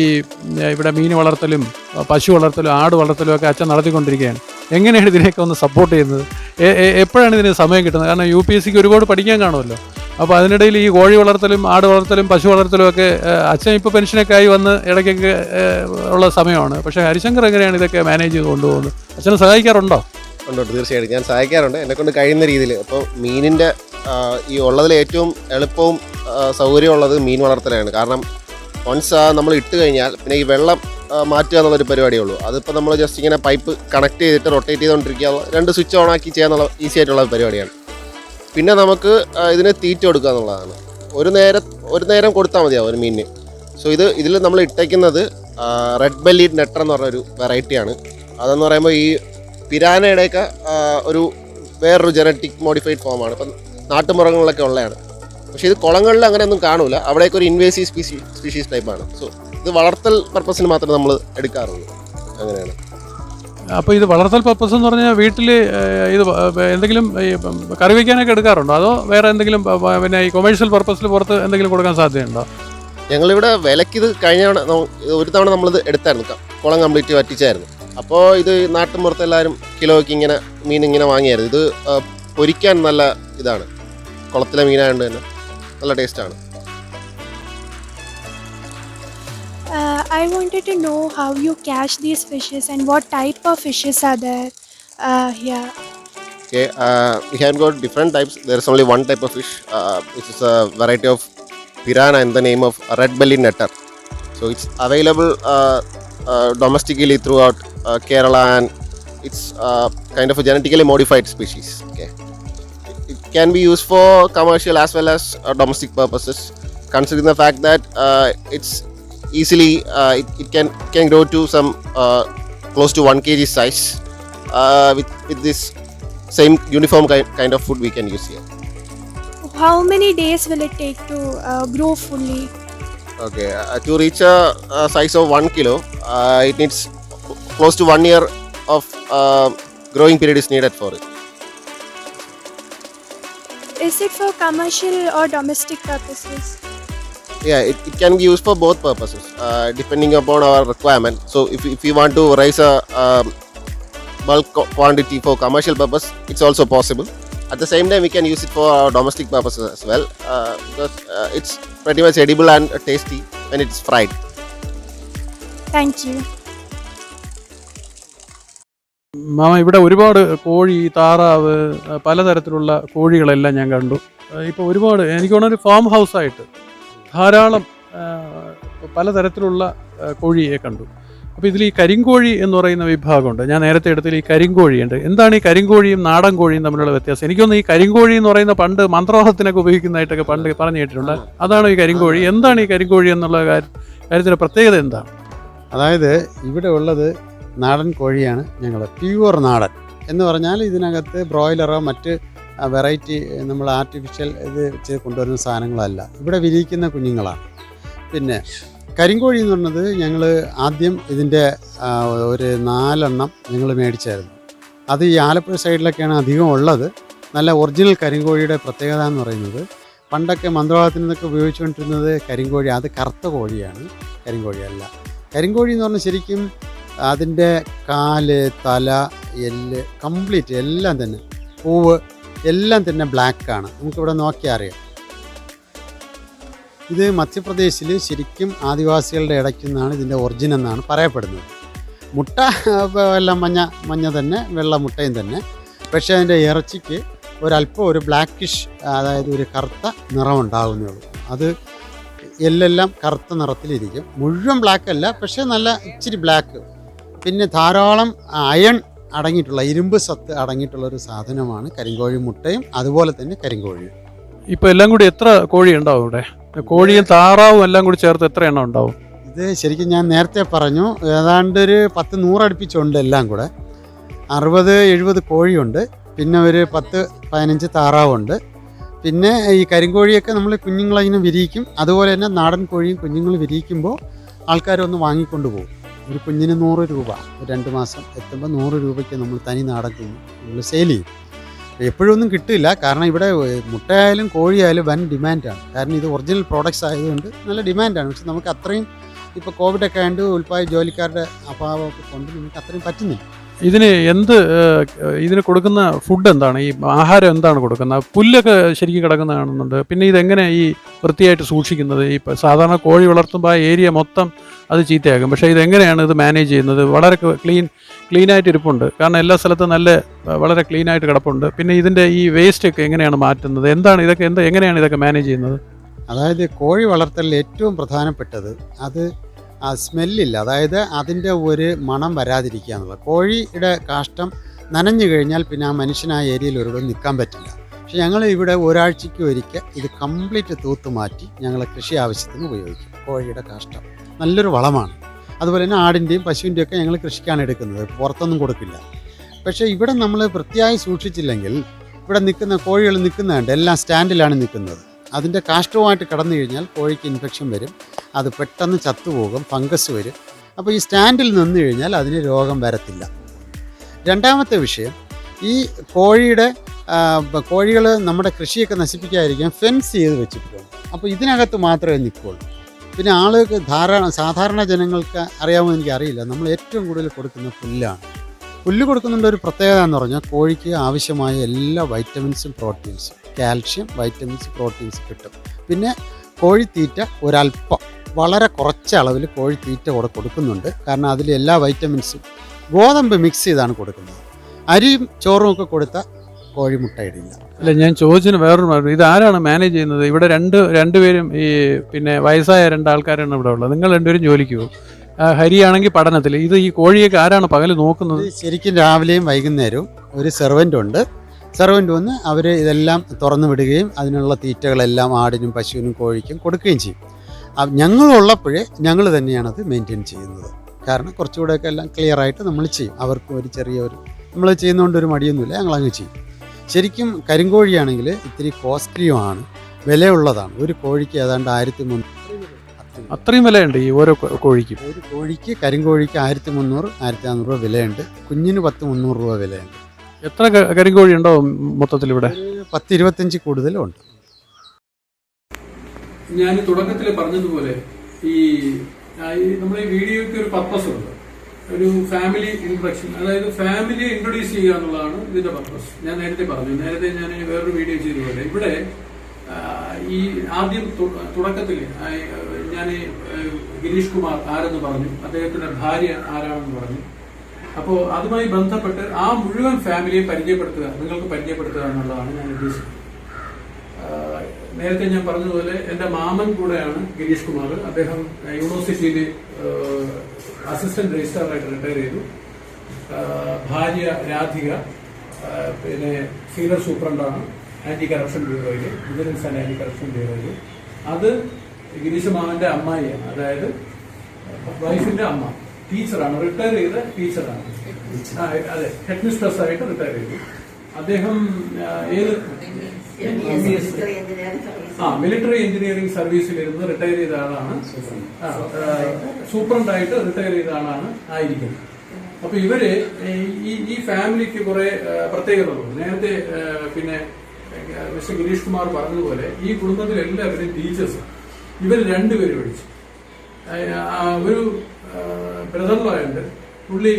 ഇവിടെ മീൻ വളർത്തലും പശു വളർത്തലും ആട് വളർത്തലും ഒക്കെ അച്ഛൻ നടത്തിക്കൊണ്ടിരിക്കുകയാണ്. എങ്ങനെയാണ് ഇതിനെയൊക്കെ ഒന്ന് സപ്പോർട്ട് ചെയ്യുന്നത്? എപ്പോഴാണ് ഇതിന് സമയം കിട്ടുന്നത്? കാരണം UPSCക്ക് ഒരുപാട് പഠിക്കാൻ കാണുമല്ലോ. അപ്പോൾ അതിനിടയിൽ ഈ കോഴി വളർത്തലും ആട് വളർത്തലും പശു വളർത്തലും ഒക്കെ അച്ഛൻ ഇപ്പോൾ പെൻഷനൊക്കെ ആയി വന്ന് ഇടയ്ക്കൊക്കെ ഉള്ള സമയമാണ്. പക്ഷേ ഹരിശങ്കർ എങ്ങനെയാണ് ഇതൊക്കെ മാനേജ് ചെയ്ത് കൊണ്ടുപോകുന്നത്? അച്ഛനെ സഹായിക്കാറുണ്ടോ? ഉണ്ട്, തീർച്ചയായിട്ടും ഞാൻ സഹായിക്കാറുണ്ട് എന്നെക്കൊണ്ട് കഴിയുന്ന രീതിയിൽ. അപ്പോൾ മീനിൻ്റെ ഈ ഉള്ളതിൽ ഏറ്റവും എളുപ്പവും സൗകര്യമുള്ളത് മീൻ വളർത്തലാണ്. കാരണം വൺസ് നമ്മൾ ഇട്ട് കഴിഞ്ഞാൽ പിന്നെ ഈ വെള്ളം മാറ്റുക എന്നുള്ളൊരു പരിപാടിയേ ഉള്ളൂ. അതിപ്പോൾ നമ്മൾ ജസ്റ്റ് ഇങ്ങനെ പൈപ്പ് കണക്ട് ചെയ്തിട്ട് റൊട്ടേറ്റ് ചെയ്തുകൊണ്ടിരിക്കുക, 2 സ്വിച്ച് ഓൺ ആക്കി ചെയ്യാന്നുള്ള ഈസി ആയിട്ടുള്ള പരിപാടിയാണ്. പിന്നെ നമുക്ക് ഇതിന് തീറ്റ കൊടുക്കുക എന്നുള്ളതാണ്. ഒരു നേരം കൊടുത്താൽ മതിയാവും ഒരു മീനിന്. സോ ഇതിൽ നമ്മൾ ഇട്ടേക്കുന്നത് റെഡ് ബെല്ലീഡ് നെട്ടർ എന്ന് പറഞ്ഞൊരു വെറൈറ്റിയാണ്. അതെന്ന് പറയുമ്പോൾ ഈ പിരാനയുടെയൊക്കെ ഒരു വേറൊരു ജനറ്റിക് മോഡിഫൈഡ് ഫോമാണ്. ഇപ്പം നാട്ടുമൃഗങ്ങളിലൊക്കെ ഉള്ളതാണ്. പക്ഷേ ഇത് കുളങ്ങളിൽ അങ്ങനെയൊന്നും കാണൂല, അവിടെയൊക്കെ ഒരു ഇൻവേസീവ് സ്പീഷീസ് ടൈപ്പാണ്. സോ ഇത് വളർത്തൽ പർപ്പസിന് മാത്രമേ നമ്മൾ എടുക്കാറുള്ളൂ. അങ്ങനെയാണ്. അപ്പോൾ ഇത് വളർത്തൽ പർപ്പസ് എന്ന് പറഞ്ഞാൽ വീട്ടിൽ ഇത് എന്തെങ്കിലും കറി വയ്ക്കാനൊക്കെ എടുക്കാറുണ്ടോ? അതോ വേറെ എന്തെങ്കിലും പിന്നെ ഈ കൊമേഴ്ഷ്യൽ പർപ്പസിൽ പുറത്ത് എന്തെങ്കിലും കൊടുക്കാൻ സാധ്യതയുണ്ടോ? ഞങ്ങളിവിടെ വിലക്കിത് കഴിഞ്ഞ ഒരു തവണ നമ്മളിത് എടുത്തായിരുന്നു, കുളം കംപ്ലീറ്റ് വറ്റിച്ചായിരുന്നു. അപ്പോൾ ഇത് നാട്ടുമ്പുറത്ത് എല്ലാവരും കിലോയ്ക്ക് ഇങ്ങനെ മീൻ ഇങ്ങനെ വാങ്ങിയായിരുന്നു. ഇത് പൊരിക്കാൻ നല്ല ഇതാണ്, കുളത്തിലെ മീനായതുകൊണ്ട് തന്നെ നല്ല ടേസ്റ്റാണ്. I wanted to know how you catch these fishes and what type of fishes are there here. Okay, we have got different types. There is only one type of fish, which is a variety of piranha in the name of red belly netter. So it's available domestically throughout Kerala, and it's kind of a genetically modified species. Okay, it can be used for commercial as well as domestic purposes, considering the fact that it's easily it can grow to some close to 1 kg size with this same uniform kind of food we can use here. How many days will it take to grow fully? Okay, to reach a size of 1 kilo, it needs close to 1 year of growing period is needed for it. Is it for commercial or domestic purposes? Yeah, it can be used for both purposes depending upon our requirement. So if you want to raise a bulk quantity for commercial purpose, it's also possible. At the same time, we can use it for our domestic purposes as well, because it's pretty much edible and tasty when it's fried. Thank you. Mama ഇവിടെ ഒരുപാട് കോഴി, താറാവ്, പലതരത്തിലുള്ള കോഴികളെല്ലാം ഞാൻ കണ്ടു. ഇപ്പോൾ ഒരുപാട് എനിക്ക് തോന്നുന്നു ഒരു ഫാം ഹൗസായിട്ട് ധാരാളം പലതരത്തിലുള്ള കോഴിയെ കണ്ടു. അപ്പോൾ ഇതിൽ ഈ കരിങ്കോഴി എന്ന് പറയുന്ന വിഭാഗമുണ്ട്. ഞാൻ നേരത്തെ എടുത്തതിൽ ഈ കരിങ്കോഴിയുണ്ട്. എന്താണ് ഈ കരിങ്കോഴിയും നാടൻ കോഴിയും തമ്മിലുള്ള വ്യത്യാസം? എനിക്കൊന്ന് ഈ കരിങ്കോഴി എന്ന് പറയുന്ന പണ്ട് മന്ത്രവാദത്തിനൊക്കെ ഉപയോഗിക്കുന്നതായിട്ടൊക്കെ പണ്ട് പറഞ്ഞു കേട്ടിട്ടുണ്ട്. അതാണ് ഈ കരിങ്കോഴി. എന്താണ് ഈ കരിങ്കോഴി എന്നുള്ള കാര്യത്തിൻ്റെ പ്രത്യേകത എന്താണ്? അതായത് ഇവിടെ ഉള്ളത് നാടൻ കോഴിയാണ്. ഞങ്ങൾ പ്യൂർ നാടൻ എന്ന് പറഞ്ഞാൽ ഇതിനകത്ത് ബ്രോയിലറോ മറ്റ് വെറൈറ്റി നമ്മൾ ആർട്ടിഫിഷ്യൽ ഇത് ചെയ്ത് കൊണ്ടുവരുന്ന സാധനങ്ങളല്ല. ഇവിടെ വിരിയിക്കുന്ന കുഞ്ഞുങ്ങളാണ്. പിന്നെ കരിങ്കോഴി എന്ന് പറഞ്ഞത് ഞങ്ങൾ ആദ്യം ഇതിൻ്റെ ഒരു 4 എണ്ണം ഞങ്ങൾ മേടിച്ചായിരുന്നു. അത് ഈ ആലപ്പുഴ സൈഡിലൊക്കെയാണ് അധികം ഉള്ളത്. നല്ല ഒറിജിനൽ കരിങ്കോഴിയുടെ പ്രത്യേകത എന്ന് പറയുന്നത്, പണ്ടൊക്കെ മന്ത്രവാദത്തിൽ നിന്നൊക്കെ ഉപയോഗിച്ചുകൊണ്ടിരുന്നത് കരിങ്കോഴി, അത് കറുത്ത കോഴിയാണ്, കരിങ്കോഴിയല്ല. കരിങ്കോഴി എന്ന് പറഞ്ഞാൽ ശരിക്കും അതിൻ്റെ കാല്, തല, എല്ല് കംപ്ലീറ്റ് എല്ലാം തന്നെ, പൂവ് എല്ലാം തന്നെ ബ്ലാക്കാണ്. നമുക്കിവിടെ നോക്കിയാൽ അറിയാം. ഇത് മധ്യപ്രദേശിൽ ശരിക്കും ആദിവാസികളുടെ ഇടയ്ക്ക് നിന്നാണ് ഇതിൻ്റെ ഒറിജിൻ എന്നാണ് പറയപ്പെടുന്നത്. മുട്ട എല്ലാം മഞ്ഞ തന്നെ, വെള്ള മുട്ടയും തന്നെ. പക്ഷേ അതിൻ്റെ ഇറച്ചിക്ക് ഒരല്പം ഒരു ബ്ലാക്കിഷ്, അതായത് ഒരു കറുത്ത നിറമുണ്ടാകുന്നേ ഉള്ളൂ. അത് എല്ലെല്ലാം കറുത്ത നിറത്തിലിരിക്കും. മുഴുവൻ ബ്ലാക്ക് അല്ല, പക്ഷേ നല്ല ഇച്ചിരി ബ്ലാക്ക്. പിന്നെ ധാരാളം അയൺ അടങ്ങിയിട്ടുള്ള, ഇരുമ്പ് സത്ത് അടങ്ങിയിട്ടുള്ള ഒരു സാധനമാണ് കരിങ്കോഴി മുട്ടയും അതുപോലെ തന്നെ കരിങ്കോഴിയും. ഇപ്പോൾ എല്ലാം കൂടി എത്ര കോഴി ഉണ്ടാവും ഇവിടെ? കോഴിയും താറാവും എല്ലാം കൂടി ചേർത്ത് എത്ര എണ്ണം ഉണ്ടാവും? ഇത് ശരിക്കും ഞാൻ നേരത്തെ പറഞ്ഞു, ഏതാണ്ട് ഒരു 10-100 അടുപ്പിച്ചുണ്ട്. എല്ലാം കൂടെ 60-70 കോഴിയുണ്ട്. പിന്നെ ഒരു 10-15 താറാവുണ്ട്. പിന്നെ ഈ കരിങ്കോഴിയൊക്കെ നമ്മൾ കുഞ്ഞുങ്ങളിങ്ങനെ വിരിയിക്കും. അതുപോലെ തന്നെ നാടൻ കോഴിയും കുഞ്ഞുങ്ങൾ വിരിയിക്കുമ്പോൾ ആൾക്കാരൊന്ന് വാങ്ങിക്കൊണ്ട് പോകും. ഒരു കുഞ്ഞിന് 100 രൂപ, ഒരു 2 മാസം എത്തുമ്പോൾ 100 രൂപയ്ക്ക് നമ്മൾ തനി നാടൻ കുഞ്ഞ് നമ്മൾ സെയിൽ ചെയ്യും. എപ്പോഴൊന്നും കിട്ടില്ല, കാരണം ഇവിടെ മുട്ടയായാലും കോഴിയായാലും വൻ ഡിമാൻഡാണ്. കാരണം ഇത് ഒറിജിനൽ പ്രോഡക്റ്റ്സ് ആയതുകൊണ്ട് നല്ല ഡിമാൻഡാണ്. പക്ഷെ നമുക്ക് അത്രയും ഇപ്പോൾ കോവിഡൊക്കെ ആയതുകൊണ്ട് ഉൽപ്പാദന ജോലിക്കാരുടെ അഭാവമൊക്കെ കൊണ്ട് നമുക്ക് അത്രയും പറ്റുന്നില്ല. ഇതിന് കൊടുക്കുന്ന ഫുഡ് എന്താണ്? ഈ ആഹാരം എന്താണ് കൊടുക്കുന്നത്? പുല്ലൊക്കെ ശരിക്കും കിടക്കുന്ന കാണുന്നുണ്ട്. പിന്നെ ഇതെങ്ങനെ ഈ വൃത്തിയായിട്ട് സൂക്ഷിക്കുന്നത്? ഈ സാധാരണ കോഴി വളർത്തുമ്പോൾ ആ ഏരിയ മൊത്തം അത് ചീത്തയാകും. പക്ഷേ ഇതെങ്ങനെയാണ് ഇത് മാനേജ് ചെയ്യുന്നത്? വളരെ ക്ലീനായിട്ട് ഇരിപ്പുണ്ട്. കാരണം എല്ലാ സ്ഥലത്തും വളരെ ക്ലീനായിട്ട് കിടപ്പുണ്ട്. പിന്നെ ഇതിൻ്റെ ഈ വേസ്റ്റൊക്കെ എങ്ങനെയാണ് മാറ്റുന്നത്? എന്താണ് ഇതൊക്കെ? എങ്ങനെയാണ് ഇതൊക്കെ മാനേജ് ചെയ്യുന്നത്? അതായത് കോഴി വളർത്തലിൽ ഏറ്റവും പ്രധാനപ്പെട്ടത് അത് ആ സ്മെല്ലില്ല, അതായത് അതിൻ്റെ ഒരു മണം വരാതിരിക്കുക എന്നുള്ളത്. കോഴിയുടെ കാഷ്ടം നനഞ്ഞു കഴിഞ്ഞാൽ പിന്നെ ആ മനുഷ്യൻ ആ ഏരിയയിൽ ഒരിടവും നിൽക്കാൻ പറ്റില്ല. പക്ഷെ ഞങ്ങൾ ഇവിടെ ഒരാഴ്ചയ്ക്ക് ഒരിക്കൽ ഇത് കംപ്ലീറ്റ് തൂത്ത് മാറ്റി ഞങ്ങൾ കൃഷി ആവശ്യത്തിന് ഉപയോഗിക്കും. കോഴിയുടെ കാഷ്ടം നല്ലൊരു വളമാണ്. അതുപോലെ തന്നെ ആടിൻ്റെയും പശുവിൻ്റെയും ഒക്കെ ഞങ്ങൾ കൃഷിക്കാണ് എടുക്കുന്നത്, പുറത്തൊന്നും കൊടുക്കില്ല. പക്ഷേ ഇവിടെ നമ്മൾ വൃത്തിയായി സൂക്ഷിച്ചില്ലെങ്കിൽ ഇവിടെ നിൽക്കുന്ന കോഴികൾ നിൽക്കുന്നുണ്ട്, എല്ലാം സ്റ്റാൻഡിലാണ് നിൽക്കുന്നത്. അതിൻ്റെ കാഷ്ടവുമായിട്ട് കടന്നു കഴിഞ്ഞാൽ കോഴിക്ക് ഇൻഫെക്ഷൻ വരും, അത് പെട്ടെന്ന് ചത്തുപോകും, ഫംഗസ് വരും. അപ്പോൾ ഈ സ്റ്റാൻഡിൽ നിന്ന് കഴിഞ്ഞാൽ അതിന് രോഗം വരത്തില്ല. രണ്ടാമത്തെ വിഷയം, ഈ കോഴികൾ നമ്മുടെ കൃഷിയൊക്കെ നശിപ്പിക്കാതിരിക്കാൻ ഫെൻസ് ചെയ്ത് വെച്ചിട്ടുണ്ട്. അപ്പോൾ ഇതിനകത്ത് മാത്രമേ നിൽക്കുള്ളൂ. പിന്നെ ആളുകൾക്ക് സാധാരണ ജനങ്ങൾക്ക് അറിയാമെന്ന് എനിക്കറിയില്ല, നമ്മൾ ഏറ്റവും കൂടുതൽ കൊടുക്കുന്ന പുല്ലാണ്. പുല്ല് കൊടുക്കുന്നുണ്ട്. ഒരു പ്രത്യേകത എന്ന് പറഞ്ഞാൽ കോഴിക്ക് ആവശ്യമായ എല്ലാ വൈറ്റമിൻസും പ്രോട്ടീൻസും, കാൽഷ്യം, വൈറ്റമിൻസ്, പ്രോട്ടീൻസ് കിട്ടും. പിന്നെ കോഴിത്തീറ്റ ഒരല്പം, വളരെ കുറച്ച് അളവിൽ കോഴിത്തീറ്റ കൂടെ കൊടുക്കുന്നുണ്ട്. കാരണം അതിൽ എല്ലാ വൈറ്റമിൻസും, ഗോതമ്പ് മിക്സ് ചെയ്താണ് കൊടുക്കുന്നത്. അരിയും ചോറും ഒക്കെ കൊടുത്താൽ കോഴി മുട്ടയിടില്ല. അല്ല, ഞാൻ ചോദിച്ചതിന് വേറൊരു മറുപടി. ഇത് ആരാണ് മാനേജ് ചെയ്യുന്നത്? ഇവിടെ രണ്ടുപേരും ഈ പിന്നെ വയസ്സായ രണ്ടാൾക്കാരാണ് ഇവിടെ ഉള്ളത്. നിങ്ങൾ രണ്ടുപേരും ജോലിക്ക് പോകും. ഹരിയാണെങ്കിൽ പഠനത്തിൽ. ഇത് ഈ കോഴിയൊക്കെ ആരാണ് പകൽ നോക്കുന്നത്? ശരിക്കും രാവിലെയും വൈകുന്നേരവും ഒരു സെർവൻ്റ് ഉണ്ട്. സെർവൻ്റ് വന്ന് അവർ ഇതെല്ലാം തുറന്നു വിടുകയും അതിനുള്ള തീറ്റകളെല്ലാം ആടിനും പശുവിനും കോഴിക്കും കൊടുക്കുകയും ചെയ്യും. ഞങ്ങളുള്ളപ്പോഴേ ഞങ്ങൾ തന്നെയാണത് മെയിൻറ്റെയിൻ ചെയ്യുന്നത്. കാരണം കുറച്ചുകൂടെയൊക്കെ എല്ലാം ക്ലിയർ ആയിട്ട് നമ്മൾ ചെയ്യും. അവർക്ക് ഒരു ചെറിയൊരു നമ്മൾ ചെയ്യുന്നതുകൊണ്ട് ഒരു മടിയൊന്നുമില്ല, ഞങ്ങളങ്ങ് ചെയ്യും. ശരിക്കും കരിങ്കോഴിയാണെങ്കിൽ ഇത്തിരി കോസ്റ്റ്ലിയുമാണ്, വിലയുള്ളതാണ്. ഒരു കോഴിക്ക് ഏതാണ്ട് 1300. അത്രയും വിലയുണ്ട് ഈ ഓരോ കോഴിക്കും? ഒരു കോഴിക്ക് കരിങ്കോഴിക്ക് 1300 1400 രൂപ വിലയുണ്ട്. കുഞ്ഞിന് 10-300 രൂപ വിലയുണ്ട്. എത്ര കരിങ്കോഴി ഉണ്ടോ മൊത്തത്തിൽ ഇവിടെ? 10-25 കൂടുതലും ഉണ്ട്. ഞാൻ തുടക്കത്തിൽ പറഞ്ഞതുപോലെ ഈ നമ്മുടെ ഈ വീഡിയോയ്ക്ക് ഒരു പർപ്പസ് ഉണ്ട്. ഒരു ഫാമിലി ഇൻട്രഡക്ഷൻ, അതായത് ഫാമിലിയെ ഇൻട്രൊഡ്യൂസ് ചെയ്യുക എന്നുള്ളതാണ് ഇതിന്റെ പർപ്പസ്. ഞാൻ നേരത്തെ പറഞ്ഞു, നേരത്തെ ഞാൻ വേറൊരു വീഡിയോ ചെയ്തതുപോലെ ഇവിടെ ഈ ആദ്യം തുടക്കത്തിൽ ഞാൻ ഗിരീഷ് കുമാർ ആരെന്ന് പറഞ്ഞു, അദ്ദേഹത്തിന്റെ ഭാര്യ ആരാണെന്ന് പറഞ്ഞു. അപ്പോൾ അതുമായി ബന്ധപ്പെട്ട് ആ മുഴുവൻ ഫാമിലിയെ നിങ്ങൾക്ക് പരിചയപ്പെടുത്തുക എന്നുള്ളതാണ് ഞാൻ ഉദ്ദേശിക്കുന്നത്. നേരത്തെ ഞാൻ പറഞ്ഞതുപോലെ എൻ്റെ മാമൻ കൂടെയാണ് ഗിരീഷ് കുമാർ. അദ്ദേഹം യൂണിവേഴ്സിറ്റിയിൽ അസിസ്റ്റന്റ് രജിസ്ട്രാറായിട്ട് റിട്ടയർ ചെയ്തു. ഭാര്യ രാധിക പിന്നെ സീനിയർ സൂപ്രണ്ടാണ് ആന്റി കറപ്ഷൻ ബ്യൂറോയിൽ, വിജിലൻസ് ആൻഡ് ആന്റി കറപ്ഷൻ ബ്യൂറോയിൽ. അത് ഗിരീഷ് മാമന്റെ അമ്മായിയാണ്, അതായത് വൈഫിന്റെ അമ്മ. ടീച്ചറാണ്, റിട്ടയർ ചെയ്ത ടീച്ചറാണ്. അതെ, ഹെഡ് മിസ്ട്രസ് ആയിട്ട് റിട്ടയർ ചെയ്തു. അദ്ദേഹം മിലിറ്ററി എഞ്ചിനീയറിംഗ് സർവീസിലിരുന്ന് റിട്ടയർ ചെയ്ത ആളാണ്. സൂപ്രണ്ടായിട്ട് റിട്ടയർ ചെയ്ത ആളാണ് ആയിരിക്കുന്നത്. അപ്പൊ ഇവര് ഈ ഫാമിലിക്ക് കുറെ പ്രത്യേകതകളുണ്ട്. നേരത്തെ പിന്നെ മിസ്റ്റർ ഗിരീഷ് കുമാർ പറഞ്ഞതുപോലെ ഈ കുടുംബത്തിൽ എല്ലാവരും ടീച്ചേഴ്സ്. ഇവർ രണ്ടുപേരും പഠിച്ചു. ഒരു ബ്രദറിലുണ്ട്, പുള്ളി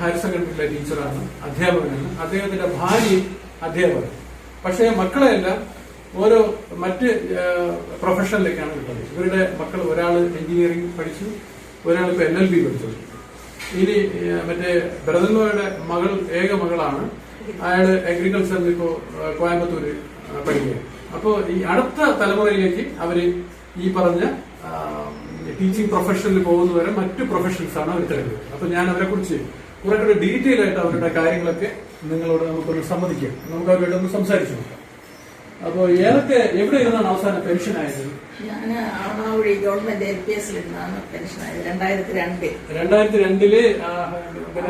ഹയർ സെക്കൻഡറിയിലെ ടീച്ചറാണ്, അധ്യാപകനാണ്. അദ്ദേഹത്തിന്റെ ഭാര്യ അധ്യാപകൻ. പക്ഷേ മക്കളെല്ലാം ഓരോ മറ്റ് പ്രൊഫഷനിലേക്കാണ് വിട്ടത്. ഇവരുടെ മക്കൾ ഒരാൾ എഞ്ചിനീയറിംഗ് പഠിച്ചു, ഒരാൾ ഇപ്പോൾ LLB പഠിച്ചു. ഇനി മറ്റേ ബ്രദറിന്റെ ഏക മകളാണ്, അയാള് അഗ്രികൾച്ചറിൽ ഇപ്പോൾ കോയമ്പത്തൂര് പഠിക്കുക. അപ്പോൾ ഈ അടുത്ത തലമുറയിലേക്ക് അവര് ഈ പറഞ്ഞ ടീച്ചിങ് പ്രൊഫഷനിൽ പോകുന്നവരെ മറ്റു പ്രൊഫഷൻസ് ആണ് അവർ തിരഞ്ഞെടുക്കുന്നത്. അപ്പൊ ഞാൻ അവരെ കുറിച്ച് കുറെ കൂടെ ഡീറ്റെയിൽ ആയിട്ട് അവരുടെ കാര്യങ്ങളൊക്കെ നിങ്ങളോട് നമുക്കൊന്ന് സമ്മതിക്കാം, നമുക്ക് അവരോട് ഒന്ന് സംസാരിച്ചു നോക്കാം. അപ്പോൾ എവിടെ ഇരുന്നാണ് അവസാനം പെൻഷൻ ആയത്? ഞാൻ ആവണാവഴി ഗവൺമെന്റ് LPS ഇരുന്നാണ് പെൻഷൻ ആയത് 2002. 2002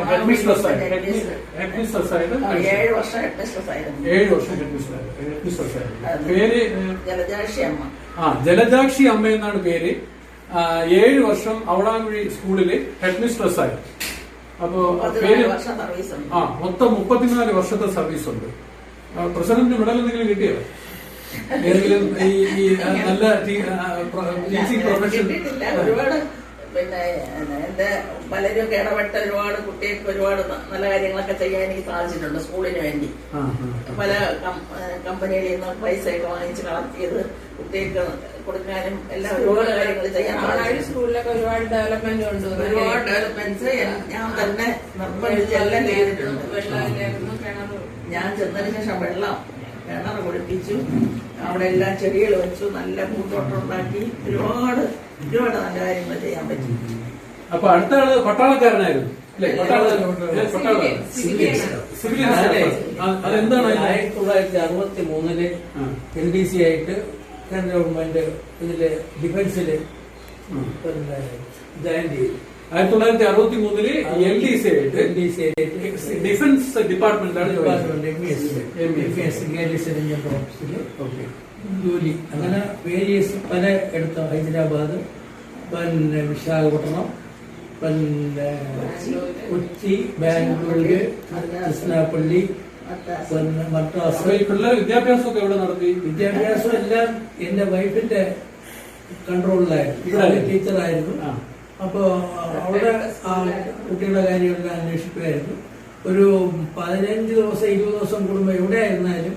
ഹെഡ് മിസ്ട്രസ് ആയിട്ട് 7 വർഷം ഹെഡ് മിസ്ട്രസ് ആയിരുന്നു. 7 വർഷം ഹെഡ് മിസ്ട്രസ് ആയിരുന്നു. പേര് ജലജാക്ഷി അമ്മ. ജലജാക്ഷി അമ്മ എന്നാണ് പേര്. 7 വർഷം അവളാങ്കുഴി സ്കൂളില് ഹെഡ് മിസ്ട്രസ് ആയി. അപ്പോ പേര് മൊത്തം 34 വർഷത്തെ സർവീസ് ഉണ്ട്. പ്രസിഡന്റ് മെഡൽ എന്തെങ്കിലും കിട്ടിയോ? ഏതെങ്കിലും ഈ നല്ല ടീച്ചിങ് പ്രൊഫഷൻ? ഒരുപാട് പിന്നെ എന്റെ പലരും ഇടപെട്ട ഒരുപാട് കുട്ടികൾക്ക് ഒരുപാട് നല്ല കാര്യങ്ങളൊക്കെ ചെയ്യാൻ എനിക്ക് സാധിച്ചിട്ടുണ്ട്. സ്കൂളിന് വേണ്ടി പല കമ്പനികളിൽ നിന്ന് പൈസയൊക്കെ വാങ്ങിച്ച് കളക്ട് ചെയ്ത് കുട്ടികൾക്ക് കൊടുക്കാനും എല്ലാം ഒരുപാട് കാര്യങ്ങൾ ചെയ്യാൻ. സ്കൂളിലൊക്കെ ഒരുപാട് ഡെവലപ്മെന്റ് ഉണ്ട്. ഒരുപാട് ഡെവലപ്മെന്റ്സ് ഞാൻ തന്നെ നിർബന്ധിച്ച് എല്ലാം ചെയ്തിട്ടുണ്ട്. ഞാൻ ചെന്നതിന് ശേഷം കിണർ കുടിപ്പിച്ചു, അവിടെ എല്ലാം ചെടികൾ വെച്ചു, നല്ല പൂന്തോട്ടം ഉണ്ടാക്കി, ഒരുപാട് നല്ല കാര്യങ്ങൾ ചെയ്യാൻ പറ്റി. അപ്പൊ അടുത്ത ആള് പട്ടാളക്കാരനായിരുന്നു അല്ലേ? അതെന്താണ്? 1963 LDC ആയിട്ട് കേന്ദ്ര ഗവൺമെന്റ് ഇതില് ഡിഫൻസില് ജോയിൻ ചെയ്തു. 1963 LDC ആയിട്ട് ഡിഫൻസ് ഡിപ്പാർട്ട്മെന്റാണ് ജോലി. അങ്ങനെ വേരിയസ് പല ഇടത്തും, ഹൈദരാബാദ്, പിന്നെ വിശാഖപട്ടണം, പിന്നെ കൊച്ചി, ബാംഗ്ലൂര്, കൃഷ്ണാപ്പള്ളി, പിന്നെ മദ്രാസ്. പിള്ളേർ വിദ്യാഭ്യാസമൊക്കെ എവിടെ നടത്തി? വിദ്യാഭ്യാസം എല്ലാം എന്റെ വൈഫിന്റെ കൺട്രോളിലായിരുന്നു. ടീച്ചറായിരുന്നു. അപ്പോൾ അവിടെ കുട്ടികളുടെ കാര്യങ്ങളെല്ലാം അന്വേഷിക്കുമായിരുന്നു. ഒരു 15 ദിവസം 20 ദിവസം കൂടുമ്പോൾ എവിടെ ആയിരുന്നാലും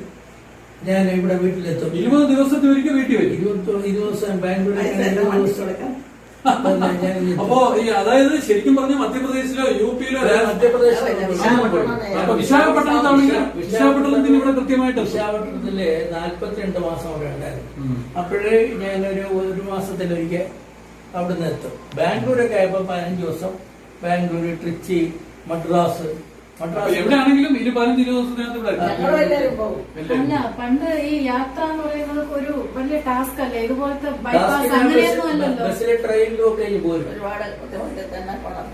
ഞാൻ ഇവിടെ വീട്ടിലെത്തും. 20 ദിവസത്തിൽ ഒരിക്കൽ വീട്ടിൽ വരും. 20 ദിവസം ബാംഗ്ലൂരിൽ അപ്പോ ഈ അതായത് ശരിക്കും പറഞ്ഞ മധ്യപ്രദേശിലോ യു.പിയിലോ അപ്പൊ വിശാഖപട്ടണത്തിന് ഇവിടെ കൃത്യമായിട്ട് വിശാഖപട്ടണത്തില് 42 മാസം അവിടെ ഉണ്ടായിരുന്നു. അപ്പോഴേ ഒരു മാസത്തിലൊരിക്കൽ അവിടുന്ന് എത്തും. ബാംഗ്ലൂരൊക്കെ ആയപ്പോ 15 ദിവസം ബാംഗ്ലൂർ, ട്രിച്ചി, മദ്രാസ് എവിടെയാണെങ്കിലും 15-20 ദിവസത്തിനകത്ത് അല്ല, പണ്ട് ഈ യാത്ര എന്ന് പറയുന്നത് ഒരു വലിയ ടാസ്ക് അല്ലേ? ഇതുപോലത്തെ ബൈപ്പാസ് അങ്ങനെയൊന്നും അല്ലല്ലോ. ബസ്സിലെ ട്രെയിനിലും ഒക്കെ പോരും. ഒരുപാട് ബുദ്ധിമുട്ടിൽ തന്നെ പോണം.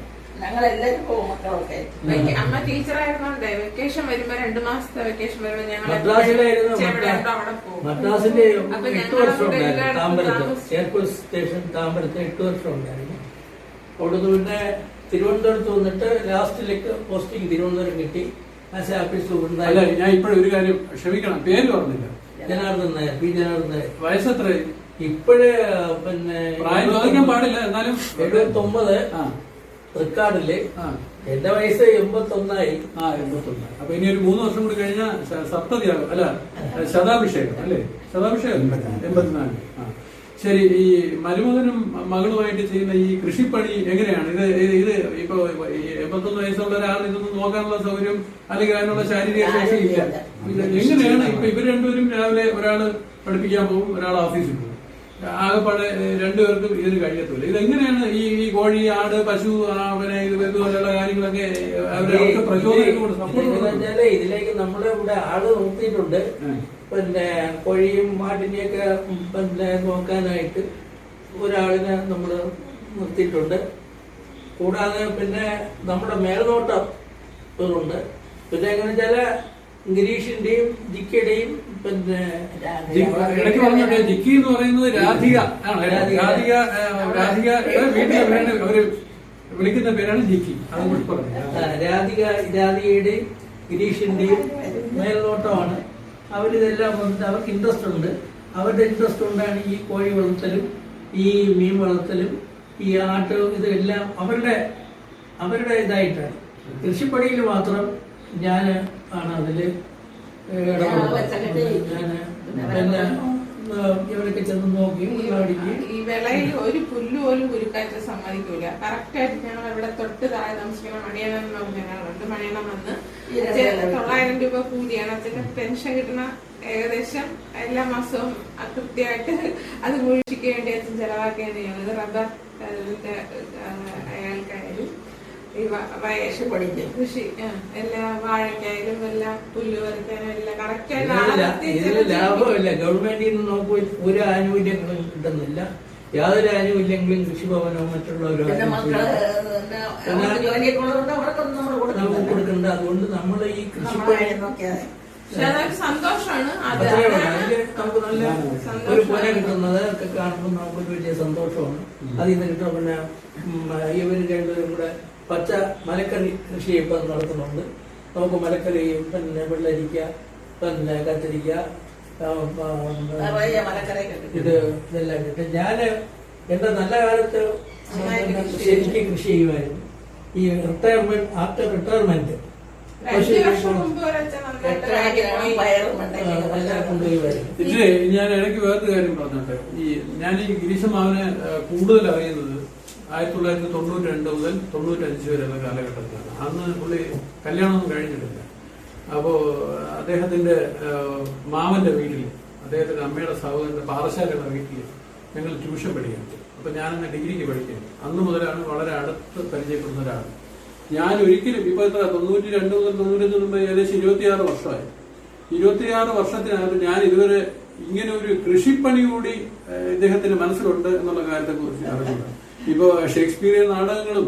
ഞങ്ങളെല്ലാവരും പോകും, മക്കളൊക്കെ. അമ്മ ടീച്ചറായിരുന്നോണ്ടേ വെക്കേഷൻ വരുമ്പോ 2 മാസത്തെ വെക്കേഷൻ വരുമ്പോ ഞങ്ങൾ മദ്രാസിലായിരുന്നു. അവിടെ പോകും. മദ്രാസിന്റെ അപ്പൊ 8 വർഷം ഉണ്ടായിരുന്നു. താമ്പരത്ത് എയർപോർട്ട് സ്റ്റേഷൻ താമ്പരത്ത് 8 വർഷം ഉണ്ടായിരുന്നു. അവിടുന്ന് പിന്നെ തിരുവനന്തപുരത്ത് വന്നിട്ട് ലാസ്റ്റിലേക്ക് പോസ്റ്റിംഗ് തിരുവനന്തപുരം കിട്ടി. ആസ് ആഫീസ് അല്ല, ഞാൻ ഇപ്പോഴും ഒരു കാര്യം ക്ഷമിക്കണം, പേര് പറഞ്ഞില്ല. ജനാർദ്ദൻ നായർ, പി ജനാർദ്ദൻ നായർ. വയസ്സെത്ര? ഇപ്പോഴേ പിന്നെ പ്രായം ചോദിക്കാൻ പാടില്ല, എന്നാലും 79 റെക്കാർഡില്. എന്റെ വയസ്സ് 81ആയി. 81. അപ്പൊ ഇനി ഒരു 3 വർഷം കൂടി കഴിഞ്ഞാൽ സപ്തതിയാകും, അല്ല ശതാഭിഷേകം അല്ലേ? ശതാഭിഷേകം 84. ശരി, ഈ മരുമകനും മകളുമായിട്ട് ചെയ്യുന്ന ഈ കൃഷിപ്പണി എങ്ങനെയാണ്? ഇത് ഇപ്പൊ 81 വയസ്സുള്ള ഒരാൾ ഇതൊന്നും നോക്കാനുള്ള സൗകര്യം അല്ലെങ്കിൽ അതിനുള്ള ശാരീരിക ശേഷി ഇല്ല. എങ്ങനെയാണ് ഇപ്പൊ ഇവർ രണ്ടുപേരും രാവിലെ ഒരാള് പഠിപ്പിക്കാൻ പോകും, ഒരാൾ ഓഫീസിൽ പോകും, ആകെപ്പാടെ രണ്ടുപേർക്കും ഇതിന് കഴിയത്തില്ല. ഇതെങ്ങനെയാണ് ഈ കോഴി, ആട്, പശു, പിന്നെ ഇതുപോലെയുള്ള കാര്യങ്ങളൊക്കെ അവരൊക്കെ പ്രചോദനം സപ്പോർട്ട്? ഇതിലേക്ക് നമ്മളെ ഇവിടെ ആള് നോക്കിയിട്ടുണ്ട്. പിന്നെ കോഴിയും ആടിനെയൊക്കെ പിന്നെ നോക്കാനായിട്ട് ഒരാളിനെ നമ്മൾ നിർത്തിയിട്ടുണ്ട്. കൂടാതെ പിന്നെ നമ്മുടെ മേൽനോട്ടം ഉണ്ട്. പിന്നെ എങ്ങനെ വെച്ചാൽ ഗിരീഷിന്റെയും ജിക്കയുടെയും പിന്നെ ഇടയ്ക്ക് പറഞ്ഞിട്ട് ജിക്കി എന്ന് പറയുന്നത് രാധിക ആണ്. രാധികയുടെ വീട്ടിലെ പേര് അവര് വിളിക്കുന്ന പേരാണ് ജിക്കി. അതുകൊണ്ട് പറഞ്ഞു രാധികയുടെയും ഗിരീഷിന്റെയും മേൽനോട്ടമാണ്. അവരിതെല്ലാം വന്നിട്ട് അവർക്ക് ഇൻട്രസ്റ്റ് ഉണ്ട്. അവരുടെ ഇൻട്രസ്റ്റ് കൊണ്ടാണ് ഈ കോഴി വളർത്തലും ഈ മീൻ വളർത്തലും ഈ ആട്ട് ഇതെല്ലാം അവരുടെ ഇതായിട്ടാണ്. കൃഷിപ്പണിയിൽ മാത്രം ഞാൻ ആണ് അതിൽ ഇടപെടുന്നത്. ഞാൻ ഇവരൊക്കെ ചെന്ന് നോക്കി ഈ വിളയിൽ ഒരു പുല്ല് പോലും കുരുക്കാറ്റ് സമ്മതിക്കൂല. കറക്റ്റായിട്ട് ഞങ്ങൾ ഇവിടെ തൊട്ട് താഴെ താമസിക്കുന്ന മണിയണം എന്ന് പറഞ്ഞ ഞങ്ങളുണ്ട്. മണിയണം വന്ന് 900 രൂപ കൂലിയാണ്. അച്ഛന്റെ പെൻഷൻ കിട്ടുന്ന ഏകദേശം എല്ലാ മാസവും കൃത്യമായിട്ട് അത് വീഴ്ചയ്ക്ക് വേണ്ടി അച്ഛൻ ചെലവാക്കുകയാണ് ചെയ്യുന്നത്. റബ്ബർ അയാൾക്കായാലും ഈ കൃഷി എല്ലാ വാഴയ്ക്കായാലും എല്ലാം പുല്ല് പറിക്കാനും എല്ലാം കറക്റ്റായിട്ട് ലാഭമില്ല. ഗവൺമെന്റിൽ നിന്ന് നോക്കുമ്പോൾ ഒരു ആനുകൂല്യങ്ങളും കിട്ടുന്നില്ല. യാതൊരു ആനുകൂല്യങ്ങളും കൃഷിഭവനോ മറ്റുള്ളവരോ നമുക്ക് കൊടുക്കണ്ട. അതുകൊണ്ട് നമ്മൾ ഈ കൃഷിപ്പണി സന്തോഷമാണ്. നമുക്ക് നല്ല ഒരു പുര കിട്ടുന്നത് ഒക്കെ കാണുമ്പോൾ നമുക്ക് വലിയ സന്തോഷമാണ്. അതിൽ നിന്ന് കിട്ടും. പിന്നെ ഇവർ രണ്ടുപേരും കൂടെ പച്ച മലക്കറി കൃഷി ഇപ്പം നടത്തുന്നുണ്ട്. നമുക്ക് മലക്കറി പിന്നെ വെള്ളരിക്ക, പിന്നെ കത്തിരിക്ക, ഇതെല്ലാം കിട്ടും. ഞാൻ എന്റെ നല്ല കാലത്ത് ശരിക്കും കൃഷി ചെയ്യുമായിരുന്നു. ഈ റിട്ടയർമെന്റ്, ആഫ്റ്റർ റിട്ടയർമെന്റ് ഇതില് ഞാൻ ഇടയ്ക്ക് വേറൊരു കാര്യം പറഞ്ഞിട്ട്, ഞാൻ ഈ ഗിരീശമാവനെ കൂടുതൽ അറിയുന്നത് 1992 മുതൽ 95 വരെയുള്ള കാലഘട്ടത്തിലാണ്. അന്ന് പുള്ളി കല്യാണമൊന്നും കഴിഞ്ഞിട്ടില്ല. അപ്പോൾ അദ്ദേഹത്തിന്റെ മാമന്റെ വീട്ടിൽ, അദ്ദേഹത്തിന്റെ അമ്മയുടെ സഹോദരന്റെ പാറശാലയുടെ വീട്ടിൽ ഞങ്ങൾ ട്യൂഷൻ പഠിക്കുന്നത്. അപ്പൊ ഞാനന്ന് ഡിഗ്രിക്ക് പഠിക്കുന്നത്. അന്ന് മുതലാണ് വളരെ അടുത്ത് പരിചയപ്പെടുന്ന ഒരാൾ. ഞാൻ ഒരിക്കലും ഇപ്പൊ എത്ര 92 മുതൽ 95 മുമ്പ് ഏകദേശം 26 വർഷമായി. 26 വർഷത്തിനകത്ത് ഞാൻ ഇതുവരെ ഇങ്ങനെ ഒരു കൃഷിപ്പണി കൂടി ഇദ്ദേഹത്തിന്റെ മനസ്സിലുണ്ട് എന്നുള്ള കാര്യത്തെ കുറിച്ച് അറിഞ്ഞില്ല. ഇപ്പോ ഷേക്സ്പിയറിയൻ നാടകങ്ങളും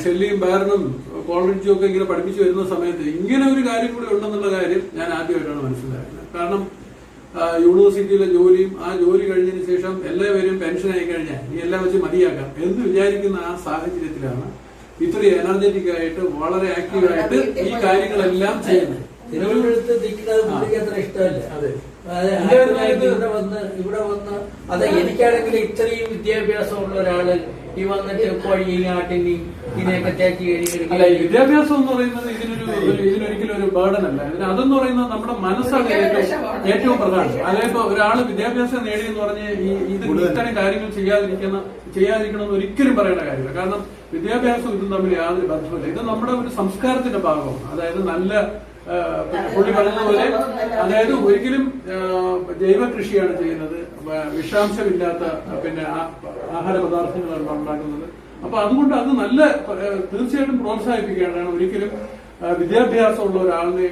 ഷെല്ലിയും ബാരനും കോളറിഡ്ജും ഒക്കെ ഇങ്ങനെ പഠിപ്പിച്ചു വരുന്ന സമയത്ത് ഇങ്ങനെ ഒരു കാര്യം കൂടി ഉണ്ടെന്നുള്ള കാര്യം ഞാൻ ആദ്യമായിട്ടാണ് മനസ്സിലാക്കുന്നത്. കാരണം യൂണിവേഴ്സിറ്റിയിലെ ജോലിയും ആ ജോലി കഴിഞ്ഞതിന് ശേഷം എല്ലാവരും പെൻഷൻ ആയി കഴിഞ്ഞാൽ ഈ എല്ലാം വെച്ച് മതിയാക്കാം എന്ന് വിചാരിക്കുന്ന ആ സാഹചര്യത്തിലാണ് ഇത്രയും എനർജറ്റിക് ആയിട്ട് വളരെ ആക്റ്റീവായിട്ട് ഈ കാര്യങ്ങളെല്ലാം ചെയ്യുന്നത്. തിരുവനന്തപുരത്ത് നിൽക്കുന്നത് പുള്ളിക്ക് അത്ര ഇഷ്ടമല്ല. അതെ. ഇവിടെ വന്ന് അത് എനിക്കാണെങ്കിൽ ഇത്രയും വിദ്യാഭ്യാസമുള്ള ഒരാള് ഈ വന്നിട്ട് കോഴിയും ആട്ടിനെയും ഇതിനെയൊക്കെ തേച്ച് അല്ല, ഈ വിദ്യാഭ്യാസം എന്ന് പറയുന്നത് ഇതിനൊരിക്കലും ഒരു ബേർഡൻ അല്ല. അതെന്ന് പറയുന്നത് നമ്മുടെ മനസ്സാണ് ഏറ്റവും പ്രധാനം. അതായത് ഒരാള് വിദ്യാഭ്യാസം നേടിയെന്ന് പറഞ്ഞ് ഇത് ഇത്തരം കാര്യങ്ങൾ ചെയ്യാതിരിക്കണമെന്ന് ഒരിക്കലും പറയേണ്ട കാര്യമില്ല. കാരണം വിദ്യാഭ്യാസം ഇതും തമ്മിൽ യാതൊരു ബന്ധമില്ല. ഇത് നമ്മുടെ ഒരു സംസ്കാരത്തിന്റെ ഭാഗമാണ്. അതായത് നല്ല പുള്ളി പറഞ്ഞതുപോലെ, അതായത് ഒരിക്കലും ജൈവ കൃഷിയാണ് ചെയ്യുന്നത്, വിഷാംശമില്ലാത്ത പിന്നെ ആഹാര പദാർത്ഥങ്ങളാണ് ഉണ്ടാക്കുന്നത്. അപ്പൊ അതുകൊണ്ട് അത് നല്ല തീർച്ചയായിട്ടും പ്രോത്സാഹിപ്പിക്കേണ്ടതാണ്. ഒരിക്കലും വിദ്യാഭ്യാസമുള്ള ഒരാളിനെ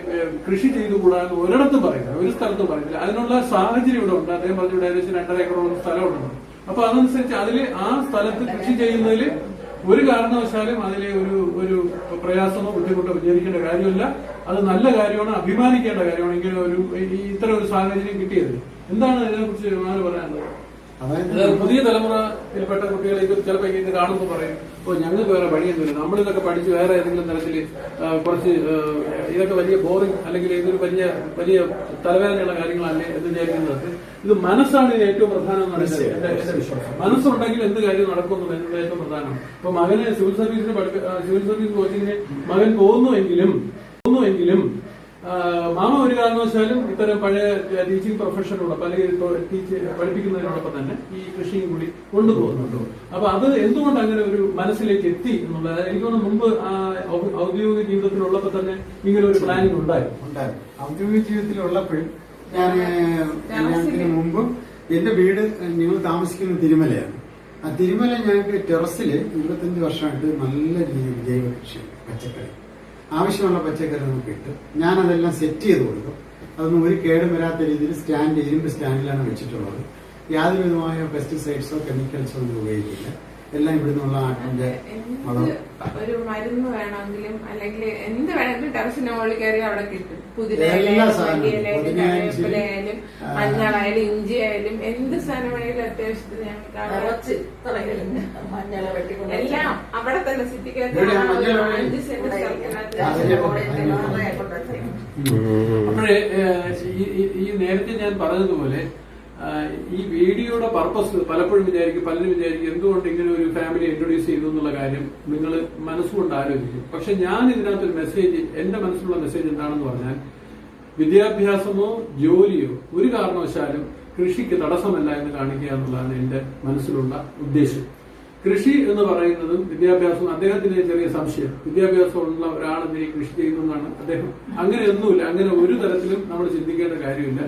കൃഷി ചെയ്തുകൂടാന്ന് ഒരിടത്തും പറയുന്നില്ല, ഒരു സ്ഥലത്തും പറയുന്നില്ല. അതിനുള്ള സാഹചര്യം ഇവിടെ ഉണ്ട്. അദ്ദേഹം പറഞ്ഞു ഏകദേശം 2.5 ഏക്കറോളം സ്ഥലമുണ്ട്. അപ്പൊ അതനുസരിച്ച് അതില് ആ സ്ഥലത്ത് കൃഷി ചെയ്യുന്നതിൽ ഒരു കാരണവശാലും അതിലെ ഒരു പ്രയാസമോ ബുദ്ധിമുട്ടോ വിചാരിക്കേണ്ട കാര്യമില്ല. അത് നല്ല കാര്യമാണ്, അഭിമാനിക്കേണ്ട കാര്യമാണ്. ഇങ്ങനെ ഇത്തരം ഒരു സാഹചര്യം കിട്ടിയത്. എന്താണ് ഇതിനെക്കുറിച്ച് പറയാനുള്ളത്? അതായത് പുതിയ തലമുറയിൽപ്പെട്ട കുട്ടികളെ ചിലപ്പോൾ ഇത് കാണുമ്പോൾ പറയും, ഞങ്ങൾക്ക് വേറെ വഴിയൊന്നുമില്ല, നമ്മളിതൊക്കെ പഠിച്ച് വേറെ ഏതെങ്കിലും തരത്തിൽ കുറച്ച് ഇതൊക്കെ വലിയ ബോറിംഗ് അല്ലെങ്കിൽ ഇതൊരു വലിയ വലിയ തലവേദനയുള്ള കാര്യങ്ങളല്ലേ എന്ന് വിചാരിക്കുന്നത്. ഇത് മനസ്സാണ് ഇതിന് ഏറ്റവും പ്രധാനം എന്നാണ് എന്റെ വിശ്വാസം. മനസ്സുണ്ടെങ്കിൽ എന്ത് കാര്യം നടക്കുന്നു എന്നുള്ളത് ഏറ്റവും പ്രധാനമാണ്. ഇപ്പൊ മകന് സിവിൽ സർവീസ് കോച്ചിങ്ങിന് മകൻ പോകുന്നുവെങ്കിലും മാമ ഒരു കാരണവശാലും ഇത്തരം പഴയ ടീച്ചിങ് പ്രൊഫഷനോടൊപ്പം അല്ലെങ്കിൽ പഠിപ്പിക്കുന്നതിനോടൊപ്പം തന്നെ ഈ കൃഷിയും കൂടി കൊണ്ടുപോകുന്നുണ്ടോ. അപ്പൊ അത് എന്തുകൊണ്ട് അങ്ങനെ ഒരു മനസ്സിലേക്ക് എത്തി എന്നുള്ളത് എനിക്ക് തോന്നുന്നു മുമ്പ് ഔദ്യോഗിക ജീവിതത്തിലുള്ളപ്പോൾ തന്നെ ഇങ്ങനെ ഒരു പ്ലാനിങ് ഉണ്ടായിരുന്നു. ഔദ്യോഗിക ജീവിതത്തിലുള്ളപ്പോഴും ഞാൻ മുമ്പ് എന്റെ വീട് ഞങ്ങൾ താമസിക്കുന്ന തിരുമലയാണ്. ആ തിരുമല ഞങ്ങൾക്ക് ടെറസിൽ 25 വർഷമായിട്ട് നല്ല രീതിയിൽ ജൈവ കൃഷി, പച്ചക്കറി, ആവശ്യമുള്ള പച്ചക്കറി നമുക്ക് കിട്ടും. ഞാനതെല്ലാം സെറ്റ് ചെയ്ത് കൊടുക്കും. അതൊന്നും ഒരു കേടും വരാത്ത രീതിയിൽ ഇരുമ്പ് സ്റ്റാൻഡിലാണ് വെച്ചിട്ടുള്ളത്. യാതൊരു വിധമായ പെസ്റ്റിസൈഡ്സോ കെമിക്കൽസോ ഒന്നും ഉപയോഗിക്കില്ല. എല്ലാം ഇവിടെ നിന്നുള്ള ആട്ടിന്റെ വളം. ഒരു മരുന്ന് വേണമെങ്കിലും അല്ലെങ്കിൽ എന്ത് വേണമെങ്കിലും ടെറസിന്റെ മുകളിൽ കയറി അവിടെ കിട്ടും. എല്ലാ പുതിനയിലായാലും മഞ്ഞളായാലും ഇഞ്ചി ആയാലും എന്ത് സാധനം വേണമെങ്കിലും അത്യാവശ്യത്തിന് എല്ലാം അവിടെ തന്നെ സിറ്റിക്കകത്ത് 5 സെന്റ് അപ്പോഴേ ഈ നേരത്തെ ഞാൻ പറഞ്ഞതുപോലെ ഈ വീഡിയോയുടെ പർപ്പസ് പലരും വിചാരിക്കും എന്തുകൊണ്ട് ഇങ്ങനെ ഒരു ഫാമിലി ഇൻട്രൊഡ്യൂസ് ചെയ്തു എന്നുള്ള കാര്യം നിങ്ങൾ മനസ്സുകൊണ്ട് ആലോചിക്കും. പക്ഷെ ഞാൻ ഇതിനകത്തൊരു മെസ്സേജ്, എന്റെ മനസ്സിലുള്ള മെസ്സേജ് എന്താണെന്ന് പറഞ്ഞാൽ, വിദ്യാഭ്യാസമോ ജോലിയോ ഒരു കാരണവശാലും കൃഷിക്ക് തടസ്സമല്ല എന്ന് കാണിക്കുക എന്നുള്ളതാണ് എന്റെ മനസ്സിലുള്ള ഉദ്ദേശം. കൃഷി എന്ന് പറയുന്നതും വിദ്യാഭ്യാസവും, അദ്ദേഹത്തിന് ചെറിയ സംശയം, വിദ്യാഭ്യാസമുള്ള ഒരാളെന്തിനെ കൃഷി ചെയ്യുന്നതാണ് അദ്ദേഹം. അങ്ങനെയൊന്നുമില്ല, അങ്ങനെ ഒരു തരത്തിലും നമ്മൾ ചിന്തിക്കേണ്ട കാര്യമില്ല.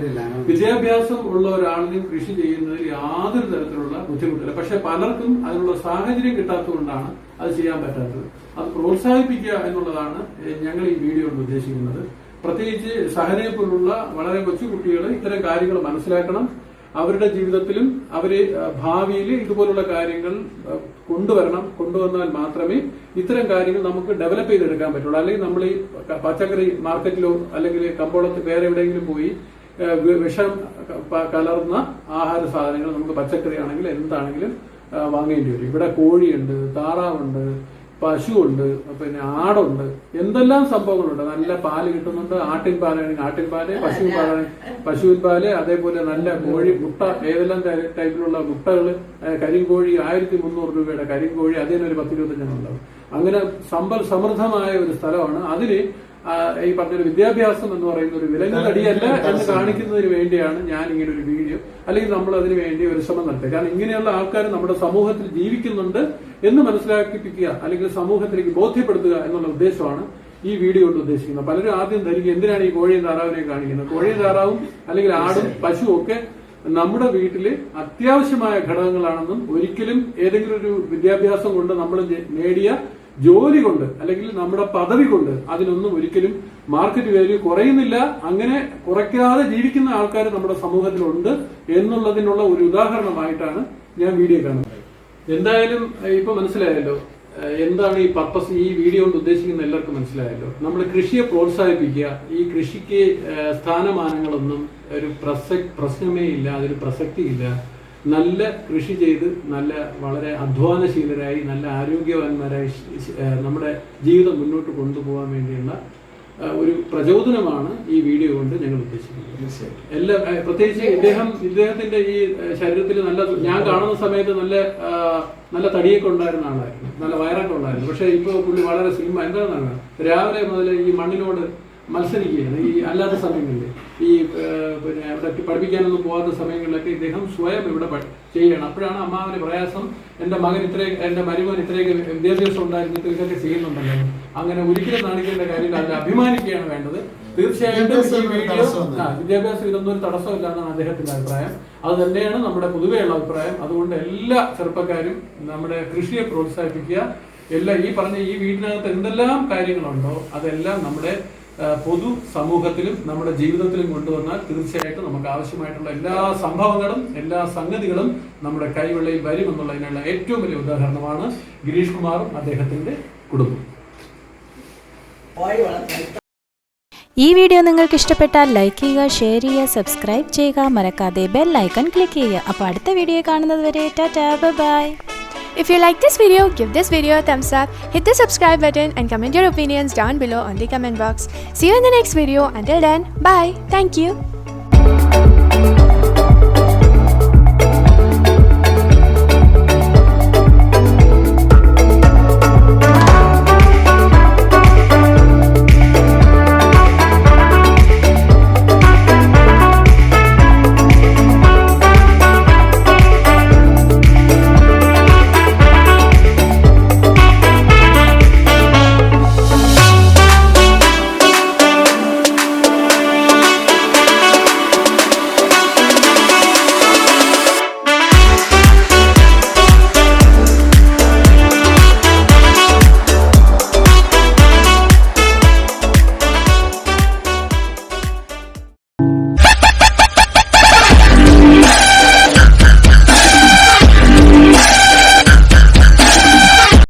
വിദ്യാഭ്യാസം ഉള്ള ഒരാളിനും കൃഷി ചെയ്യുന്നതിൽ യാതൊരു തരത്തിലുള്ള ബുദ്ധിമുട്ടില്ല. പക്ഷെ പലർക്കും അതിനുള്ള സാഹചര്യം കിട്ടാത്തതുകൊണ്ടാണ് അത് ചെയ്യാൻ പറ്റാത്തത്. അത് പ്രോത്സാഹിപ്പിക്കുക എന്നുള്ളതാണ് ഞങ്ങൾ ഈ വീഡിയോ കൊണ്ട് ഉദ്ദേശിക്കുന്നത്. പ്രത്യേകിച്ച് സഹനയെ പോലുള്ള വളരെ കൊച്ചു കുട്ടികൾ ഇത്തരം കാര്യങ്ങൾ മനസ്സിലാക്കണം. അവരുടെ ജീവിതത്തിലും അവരെ ഭാവിയിൽ ഇതുപോലുള്ള കാര്യങ്ങൾ കൊണ്ടുവന്നാൽ മാത്രമേ ഇത്തരം കാര്യങ്ങൾ നമുക്ക് ഡെവലപ്പ് ചെയ്തെടുക്കാൻ പറ്റുള്ളൂ. അല്ലെങ്കിൽ നമ്മൾ ഈ പച്ചക്കറി മാർക്കറ്റിലോ അല്ലെങ്കിൽ കമ്പോളത്തിൽ വേറെ എവിടെയെങ്കിലും പോയി വിഷം കലർന്ന ആഹാര സാധനങ്ങൾ നമുക്ക് പച്ചക്കറി ആണെങ്കിൽ എന്താണെങ്കിലും വാങ്ങേണ്ടി വരും. ഇവിടെ കോഴിയുണ്ട്, താറാവുണ്ട്, പശുവുണ്ട്, പിന്നെ ആടുണ്ട്, എന്തെല്ലാം സംഭവങ്ങളുണ്ട്. നല്ല പാല് കിട്ടുന്നുണ്ട്. ആട്ടിൻ പാലാണെങ്കിൽ ആട്ടിൻ പാല്, പശുവിൻ പാല്, അതേപോലെ നല്ല കോഴി മുട്ട, ഏതെല്ലാം ടൈപ്പിലുള്ള മുട്ടകൾ. കരിങ്കോഴി 1300 രൂപയുടെ കരിങ്കോഴി, അതിനൊരു 10-25 ഉണ്ടാവും. അങ്ങനെ സമൃദ്ധമായ ഒരു സ്ഥലമാണ്. അതിന് ഈ പറഞ്ഞൊരു വിദ്യാഭ്യാസം എന്ന് പറയുന്ന ഒരു വിലങ്ങുതടിയല്ല എന്ന് കാണിക്കുന്നതിന് വേണ്ടിയാണ് ഞാൻ ഇങ്ങനെ ഒരു വീഡിയോ, അല്ലെങ്കിൽ നമ്മൾ അതിനു വേണ്ടി ഒരു ശ്രമം നടത്തുക. കാരണം ഇങ്ങനെയുള്ള ആൾക്കാർ നമ്മുടെ സമൂഹത്തിൽ ജീവിക്കുന്നുണ്ട് എന്ന് മനസ്സിലാക്കിപ്പിക്കുക, അല്ലെങ്കിൽ സമൂഹത്തിലേക്ക് ബോധ്യപ്പെടുത്തുക എന്നുള്ള ഉദ്ദേശമാണ് ഈ വീഡിയോ കൊണ്ട് ഉദ്ദേശിക്കുന്നത്. പലരും ആദ്യം ധരിക്കും എന്തിനാണ് ഈ കോഴിയും താറാവിനെയും കാണിക്കുന്നത്. കോഴിയും താറാവും അല്ലെങ്കിൽ ആടും പശുവും ഒക്കെ നമ്മുടെ വീട്ടില് അത്യാവശ്യമായ ഘടകങ്ങളാണെന്നും ഒരിക്കലും ഏതെങ്കിലും ഒരു വിദ്യാഭ്യാസം കൊണ്ട് നമ്മൾ നേടിയ ജോലി കൊണ്ട് അല്ലെങ്കിൽ നമ്മുടെ പദവി കൊണ്ട് അതിനൊന്നും ഒരിക്കലും മാർക്കറ്റ് വാല്യൂ കുറയുന്നില്ല. അങ്ങനെ കുറയ്ക്കാതെ ജീവിക്കുന്ന ആൾക്കാർ നമ്മുടെ സമൂഹത്തിലുണ്ട് എന്നുള്ളതിനുള്ള ഒരു ഉദാഹരണമായിട്ടാണ് ഞാൻ വീഡിയോ കാണുന്നത്. എന്തായാലും ഇപ്പൊ മനസ്സിലായല്ലോ എന്താണ് ഈ പർപ്പസ്, ഈ വീഡിയോ കൊണ്ട് ഉദ്ദേശിക്കുന്ന എല്ലാവർക്കും മനസ്സിലായല്ലോ. നമ്മൾ കൃഷിയെ പ്രോത്സാഹിപ്പിക്കുക. ഈ കൃഷിക്ക് സ്ഥാനമാനങ്ങളൊന്നും ഒരു പ്രശ്നമേ ഇല്ല, അതൊരു പ്രസക്തിയില്ല. നല്ല കൃഷി ചെയ്ത് നല്ല വളരെ അധ്വാനശീലരായി നല്ല ആരോഗ്യവാന്മാരായി നമ്മുടെ ജീവിതം മുന്നോട്ട് കൊണ്ടുപോകാൻ വേണ്ടിയുള്ള ഒരു പ്രചോദനമാണ് ഈ വീഡിയോ കൊണ്ട് ഞങ്ങൾ ഉദ്ദേശിക്കുന്നത്. എല്ലാ പ്രത്യേകിച്ച് ഇദ്ദേഹത്തിന്റെ ഈ ശരീരത്തിൽ ഞാൻ കാണുന്ന സമയത്ത് നല്ല തടിയൊക്കെ ഉണ്ടായിരുന്ന ആളായിരുന്നു, നല്ല വയറൊക്കെ ഉണ്ടായിരുന്നു. പക്ഷേ ഇപ്പോൾ പുള്ളി വളരെ സ്ലിം. എന്താണെന്നാണ് രാവിലെ മുതൽ ഈ മണ്ണിനോട് മത്സരിക്കുകയാണ്. ഈ അല്ലാത്ത സമയങ്ങളിൽ ഈ പിന്നെ അവിടെ പഠിപ്പിക്കാനൊന്നും പോകാത്ത സമയങ്ങളിലൊക്കെ ഇദ്ദേഹം സ്വയം ഇവിടെ ചെയ്യണം. അപ്പോഴാണ് അമ്മാവന് പ്രയാസം, എൻ്റെ മരുമോൻ ഇത്രയൊക്കെ വിദ്യാഭ്യാസം ഉണ്ടായിരുന്നിട്ട് ഇതൊക്കെ ചെയ്യുന്നുണ്ടല്ലോ. അങ്ങനെ ഒരിക്കലും കാണിക്കേണ്ട കാര്യമില്ല, അതിൽ അഭിമാനിക്കുകയാണ് വേണ്ടത്. തീർച്ചയായിട്ടും വിദ്യാഭ്യാസം ഇതൊന്നും ഒരു തടസ്സമില്ല എന്നാണ് അദ്ദേഹത്തിന്റെ അഭിപ്രായം. അത് തന്നെയാണ് നമ്മുടെ പൊതുവെയുള്ള അഭിപ്രായം. അതുകൊണ്ട് എല്ലാ ചെറുപ്പക്കാരും നമ്മുടെ കൃഷിയെ പ്രോത്സാഹിപ്പിക്കുക. ഈ വീടിനകത്ത് എന്തെല്ലാം കാര്യങ്ങളുണ്ടോ അതെല്ലാം നമ്മുടെ പൊതു സമൂഹത്തിലും നമ്മുടെ ജീവിതത്തിലും കൊണ്ടുവന്നാൽ തീർച്ചയായിട്ടും നമുക്ക് ആവശ്യമായിട്ടുള്ള എല്ലാ സംഭവങ്ങളും എല്ലാ സംഗതികളും നമ്മുടെ കൈവെള്ളയിൽ വരുമെന്നുള്ളതിനുള്ള ഏറ്റവും വലിയ ഉദാഹരണമാണ് ഗിരീഷ് കുമാറും അദ്ദേഹത്തിന്റെ കുടുംബം. ഈ വീഡിയോ നിങ്ങൾക്ക് ഇഷ്ടപ്പെട്ടാൽ ലൈക്ക് ചെയ്യുക, ഷെയർ ചെയ്യുക, സബ്സ്ക്രൈബ് ചെയ്യുക, മറക്കാതെ ബെൽ ഐക്കൺ ക്ലിക്ക് ചെയ്യുക. അപ്പോൾ അടുത്ത വീഡിയോ കാണുന്നത് വരെ tata, bye. If you like this video, give this video a thumbs up, hit the subscribe button and comment your opinions down below on the comment box. See you in the next video. Until then, bye. Thank you.